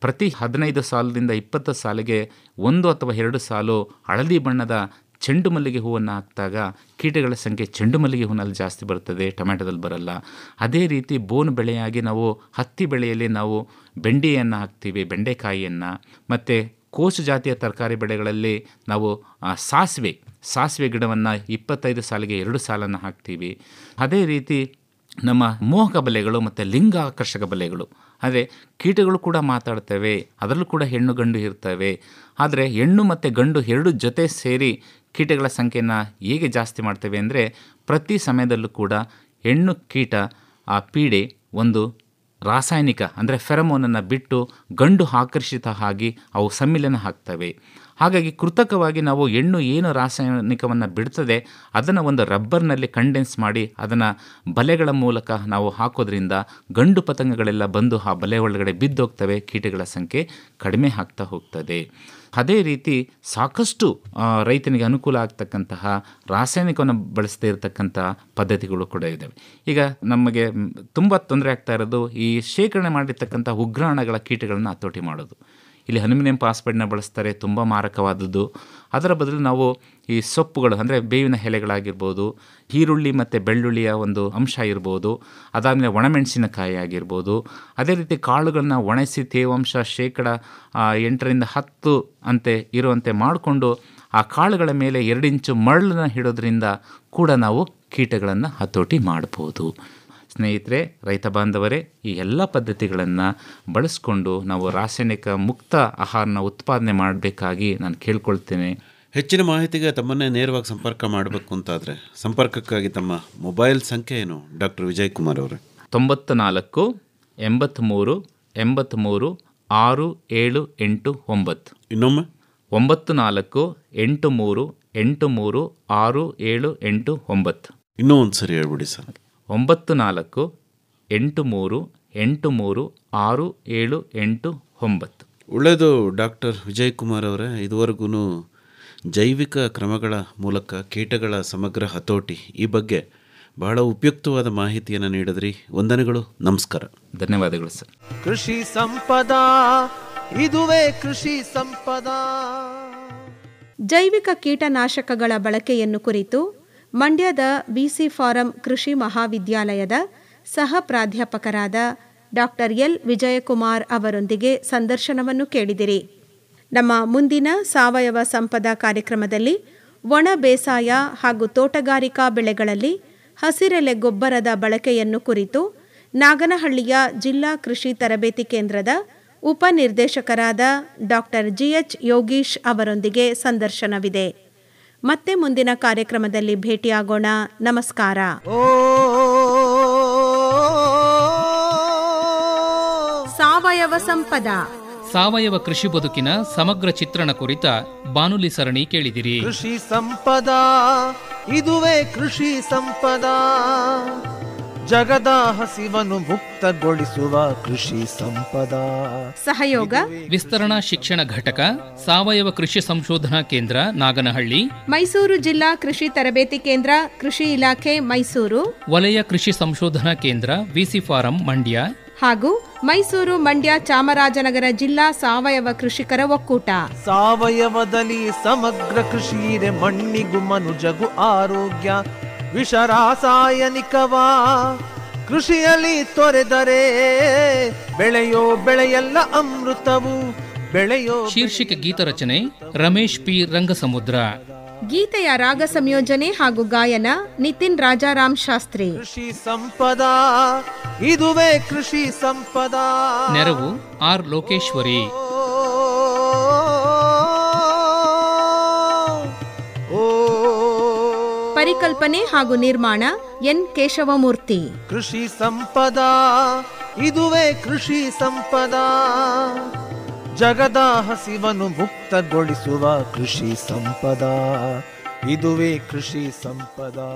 ಪ್ರತಿ 15 ಸಾಲದಿಂದ 20 ಸಾಲಿಗೆ 1 ಅಥವಾ 2 ಸಾಲು ಹಳದಿ ಬಣ್ಣದ ಚೆಂಡು ಮಲ್ಲಿಗೆ ಹೂವನ್ನು ಹಾಕಿದಾಗ ಕೀಟಗಳ ಸಂಖ್ಯೆ ಚೆಂಡು ಮಲ್ಲಿಗೆ ಹೂವಿನಲ್ಲಿ ಜಾಸ್ತಿ ಬರ್ತದೆ, ಟೊಮ್ಯಾಟೊದಲ್ಲಿ ಬರಲ್ಲ. ಅದೇ ರೀತಿ ಬೋನು ಬೆಳೆಯಾಗಿ ನಾವು ಹತ್ತಿ ಬೆಳೆಯಲ್ಲಿ ನಾವು ಬೆಂಡೆಯನ್ನು ಹಾಕ್ತೀವಿ, ಬೆಂಡೆಕಾಯಿಯನ್ನು. ಮತ್ತು ಕೋಸು ಜಾತಿಯ ತರಕಾರಿ ಬೆಳೆಗಳಲ್ಲಿ ನಾವು ಸಾಸಿವೆ ಗಿಡವನ್ನು 25 ಸಾಲಿಗೆ 2 ಸಾಲನ್ನು ಹಾಕ್ತೀವಿ. ಅದೇ ರೀತಿ ನಮ್ಮ ಮೋಹಕ ಬಲೆಗಳು ಮತ್ತು ಲಿಂಗಾಕರ್ಷಕ ಬಲೆಗಳು, ಅಂದರೆ ಕೀಟಗಳು ಕೂಡ ಮಾತಾಡ್ತವೆ, ಅದರಲ್ಲೂ ಕೂಡ ಹೆಣ್ಣು ಗಂಡು ಇರ್ತವೆ. ಆದರೆ ಹೆಣ್ಣು ಮತ್ತು ಗಂಡು ಎರಡು ಜೊತೆ ಸೇರಿ ಕೀಟಗಳ ಸಂಖ್ಯೆಯನ್ನು ಹೇಗೆ ಜಾಸ್ತಿ ಮಾಡ್ತೇವೆ ಅಂದರೆ, ಪ್ರತಿ ಸಮಯದಲ್ಲೂ ಕೂಡ ಹೆಣ್ಣು ಕೀಟ ಆ ಪೀಡೆ ಒಂದು ರಾಸಾಯನಿಕ ಅಂದರೆ ಫೆರಮೋನನ್ನು ಬಿಟ್ಟು ಗಂಡು ಆಕರ್ಷಿತ ಆಗಿ ಅವು ಸಮ್ಮಿಲನ ಆಗ್ತವೆ. ಹಾಗಾಗಿ ಕೃತಕವಾಗಿ ನಾವು ಹೆಣ್ಣು ಏನು ರಾಸಾಯನಿಕವನ್ನು ಬಿಡ್ತದೆ ಅದನ್ನು ಒಂದು ರಬ್ಬರ್ನಲ್ಲಿ ಕಂಡೆನ್ಸ್ ಮಾಡಿ ಅದನ್ನು ಬಲೆಗಳ ಮೂಲಕ ನಾವು ಹಾಕೋದ್ರಿಂದ ಗಂಡು ಪತಂಗಗಳೆಲ್ಲ ಬಂದು ಆ ಬಲೆ ಒಳಗಡೆ ಬಿದ್ದೋಗ್ತವೆ, ಕೀಟಗಳ ಸಂಖ್ಯೆ ಕಡಿಮೆ ಆಗ್ತಾ ಹೋಗ್ತದೆ. ಅದೇ ರೀತಿ ಸಾಕಷ್ಟು ರೈತನಿಗೆ ಅನುಕೂಲ ಆಗ್ತಕ್ಕಂತಹ ರಾಸಾಯನಿಕವನ್ನು ಬಳಸದೇ ಇರತಕ್ಕಂಥ ಪದ್ಧತಿಗಳು ಕೂಡ ಇದ್ದಾವೆ. ಈಗ ನಮಗೆ ತುಂಬ ತೊಂದರೆ ಆಗ್ತಾ ಇರೋದು ಈ ಶೇಖರಣೆ ಮಾಡಿರ್ತಕ್ಕಂಥ ಉಗ್ರಾಣಗಳ ಕೀಟಗಳನ್ನು ಹತೋಟಿ ಮಾಡೋದು. ಇಲ್ಲಿ ಅಲ್ಯೂಮಿನಿಯಂ ಫಾಸ್ಫೇಟನ್ನ ಬಳಸ್ತಾರೆ, ತುಂಬ ಮಾರಕವಾದದ್ದು. ಅದರ ಬದಲು ನಾವು ಈ ಸೊಪ್ಪುಗಳು ಅಂದರೆ ಬೇವಿನ ಎಲೆಗಳಾಗಿರ್ಬೋದು, ಈರುಳ್ಳಿ ಮತ್ತು ಬೆಳ್ಳುಳ್ಳಿಯ ಒಂದು ಅಂಶ ಇರ್ಬೋದು, ಅದಾದಮೇಲೆ ಒಣಮೆಣಸಿನಕಾಯಿ ಆಗಿರ್ಬೋದು, ಅದೇ ರೀತಿ ಕಾಳುಗಳನ್ನ ಒಣಗಿಸಿ ತೇವಾಂಶ ಶೇಕಡ 8ರಿಂದ 10 ಅಂತೆ ಇರುವಂತೆ ಮಾಡಿಕೊಂಡು ಆ ಕಾಳುಗಳ ಮೇಲೆ 2 ಇಂಚು ಮರಳನ್ನು ಇಡೋದ್ರಿಂದ ಕೂಡ ನಾವು ಕೀಟಗಳನ್ನು ಹತೋಟಿ ಮಾಡ್ಬೋದು. ಸ್ನೇಹಿತರೆ, ರೈತ ಬಾಂಧವರೇ, ಈ ಎಲ್ಲ ಪದ್ಧತಿಗಳನ್ನು ಬಳಸ್ಕೊಂಡು ನಾವು ರಾಸಾಯನಿಕ ಮುಕ್ತ ಆಹಾರನ ಉತ್ಪಾದನೆ ಮಾಡಬೇಕಾಗಿ ನಾನು ಕೇಳ್ಕೊಳ್ತೇನೆ. ಹೆಚ್ಚಿನ ಮಾಹಿತಿಗೆ ತಮ್ಮನ್ನೇ ನೇರವಾಗಿ ಸಂಪರ್ಕ ಮಾಡಬೇಕು ಅಂತಾದರೆ ಸಂಪರ್ಕಕ್ಕಾಗಿ ತಮ್ಮ ಮೊಬೈಲ್ ಸಂಖ್ಯೆ ಏನು ಡಾಕ್ಟರ್ ವಿಜಯ್ ಕುಮಾರ್ ಅವರೇ? 94 83 83 6789. ಇನ್ನೊಮ್ಮೆ 94 83 83 6789. ಇನ್ನೂ ಒಂದು ಸರಿ ಹೇಳ್ಬಿಡಿ ಸರ್. 94 83 83 6789. ಒಳ್ಳೆಯದು ಡಾಕ್ಟರ್ ವಿಜಯ್ ಕುಮಾರ್ ಅವರೇ, ಇದುವರೆಗೂ ಜೈವಿಕ ಕ್ರಮಗಳ ಮೂಲಕ ಕೀಟಗಳ ಸಮಗ್ರ ಹತೋಟಿ ಈ ಬಗ್ಗೆ ಬಹಳ ಉಪಯುಕ್ತವಾದ ಮಾಹಿತಿಯನ್ನು ನೀಡಿದ್ರಿ. ವಂದನೆಗಳು, ನಮಸ್ಕಾರ. ಧನ್ಯವಾದಗಳು ಸರ್. ಕೃಷಿ ಸಂಪದಾ, ಇದುವೇ ಕೃಷಿ ಸಂಪದಾ. ಜೈವಿಕ ಕೀಟನಾಶಕಗಳ ಬಳಕೆಯನ್ನು ಕುರಿತು ಮಂಡ್ಯದ ಬಿಸಿ ಫಾರಂ ಕೃಷಿ ಮಹಾವಿದ್ಯಾಲಯದ ಸಹ ಪ್ರಾಧ್ಯಾಪಕರಾದ ಡಾಕ್ಟರ್ ಎಲ್ ವಿಜಯಕುಮಾರ್ ಅವರೊಂದಿಗೆ ಸಂದರ್ಶನವನ್ನು ಕೇಳಿದಿರಿ. ನಮ್ಮ ಮುಂದಿನ ಸಾವಯವ ಸಂಪದ ಕಾರ್ಯಕ್ರಮದಲ್ಲಿ ಒಣ ಬೇಸಾಯ ಹಾಗೂ ತೋಟಗಾರಿಕಾ ಬೆಳೆಗಳಲ್ಲಿ ಹಸಿರೆಲೆ ಗೊಬ್ಬರದ ಬಳಕೆಯನ್ನು ಕುರಿತು ನಾಗನಹಳ್ಳಿಯ ಜಿಲ್ಲಾ ಕೃಷಿ ತರಬೇತಿ ಕೇಂದ್ರದ ಉಪನಿರ್ದೇಶಕರಾದ ಡಾಕ್ಟರ್ ಜಿಎಚ್ ಯೋಗೀಶ್ ಅವರೊಂದಿಗೆ ಸಂದರ್ಶನವಿದೆ. ಮತ್ತೆ ಮುಂದಿನ ಕಾರ್ಯಕ್ರಮದಲ್ಲಿ ಭೇಟಿಯಾಗೋಣ. ನಮಸ್ಕಾರ. ಸಾವಯವ ಸಂಪದ, ಸಾವಯವ ಕೃಷಿ ಬದುಕಿನ ಸಮಗ್ರ ಚಿತ್ರಣ ಕುರಿತ ಬಾನುಲಿ ಸರಣಿ ಕೇಳಿದಿರಿ. ಕೃಷಿ ಸಂಪದಾ, ಇದುವೇ ಕೃಷಿ ಸಂಪದಾ. ಜಗದ ಹಸಿವನ್ನು ಮುಕ್ತಗೊಳಿಸುವ ಕೃಷಿ ಸಂಪದಾ. ಸಹಯೋಗ ವಿಸ್ತರಣಾ ಶಿಕ್ಷಣ ಘಟಕ, ಸಾವಯವ ಕೃಷಿ ಸಂಶೋಧನಾ ಕೇಂದ್ರ ನಾಗನಹಳ್ಳಿ, ಮೈಸೂರು ಜಿಲ್ಲಾ ಕೃಷಿ ತರಬೇತಿ ಕೇಂದ್ರ, ಕೃಷಿ ಇಲಾಖೆ ಮೈಸೂರು, ವಲಯ ಕೃಷಿ ಸಂಶೋಧನಾ ಕೇಂದ್ರ ವಿಸಿ ಫಾರಂ ಮಂಡ್ಯ ಹಾಗೂ ಮೈಸೂರು, ಮಂಡ್ಯ, ಚಾಮರಾಜನಗರ ಜಿಲ್ಲಾ ಸಾವಯವ ಕೃಷಿಕರ ಒಕ್ಕೂಟ. ಸಾವಯವದಲ್ಲಿ ಸಮಗ್ರ ಕೃಷಿಯಿದೆ, ಮಣ್ಣಿಗೂ ಮನುಜಗೂ ಆರೋಗ್ಯ. ವಿಷ ರಾಸಾಯನಿಕವಾ ಕೃಷಿಯಲ್ಲಿ ತೊರೆದರೆ ಬೆಳೆಯೋ ಬೆಳೆಯೆಲ್ಲ ಅಮೃತವು, ಬೆಳೆಯೋ ಶೀರ್ಷಿಕೆ ಗೀತರಚನೆ ರಮೇಶ್ ಪಿ ರಂಗಸಮುದ್ರ. ಗೀತೆಯ ರಾಗ ಸಂಯೋಜನೆ ಹಾಗೂ ಗಾಯನ ನಿತಿನ್ ರಾಜಾರಾಮ್ ಶಾಸ್ತ್ರಿ. ಕೃಷಿ ಸಂಪದಾ, ಇದುವೇ ಕೃಷಿ ಸಂಪದಾ. ನೆರವು ಆರ್ ಲೋಕೇಶ್ವರಿ. ಪರಿಕಲ್ಪನೆ ಹಾಗೂ ನಿರ್ಮಾಣ ಎನ್ ಕೇಶವಮೂರ್ತಿ. ಕೃಷಿ ಸಂಪದಾ, ಇದುವೇ ಕೃಷಿ ಸಂಪದಾ. ಜಗದ ಹಸಿವನ್ನು ಮುಕ್ತಗೊಳಿಸುವ ಕೃಷಿ ಸಂಪದಾ, ಇದುವೇ ಕೃಷಿ ಸಂಪದಾ.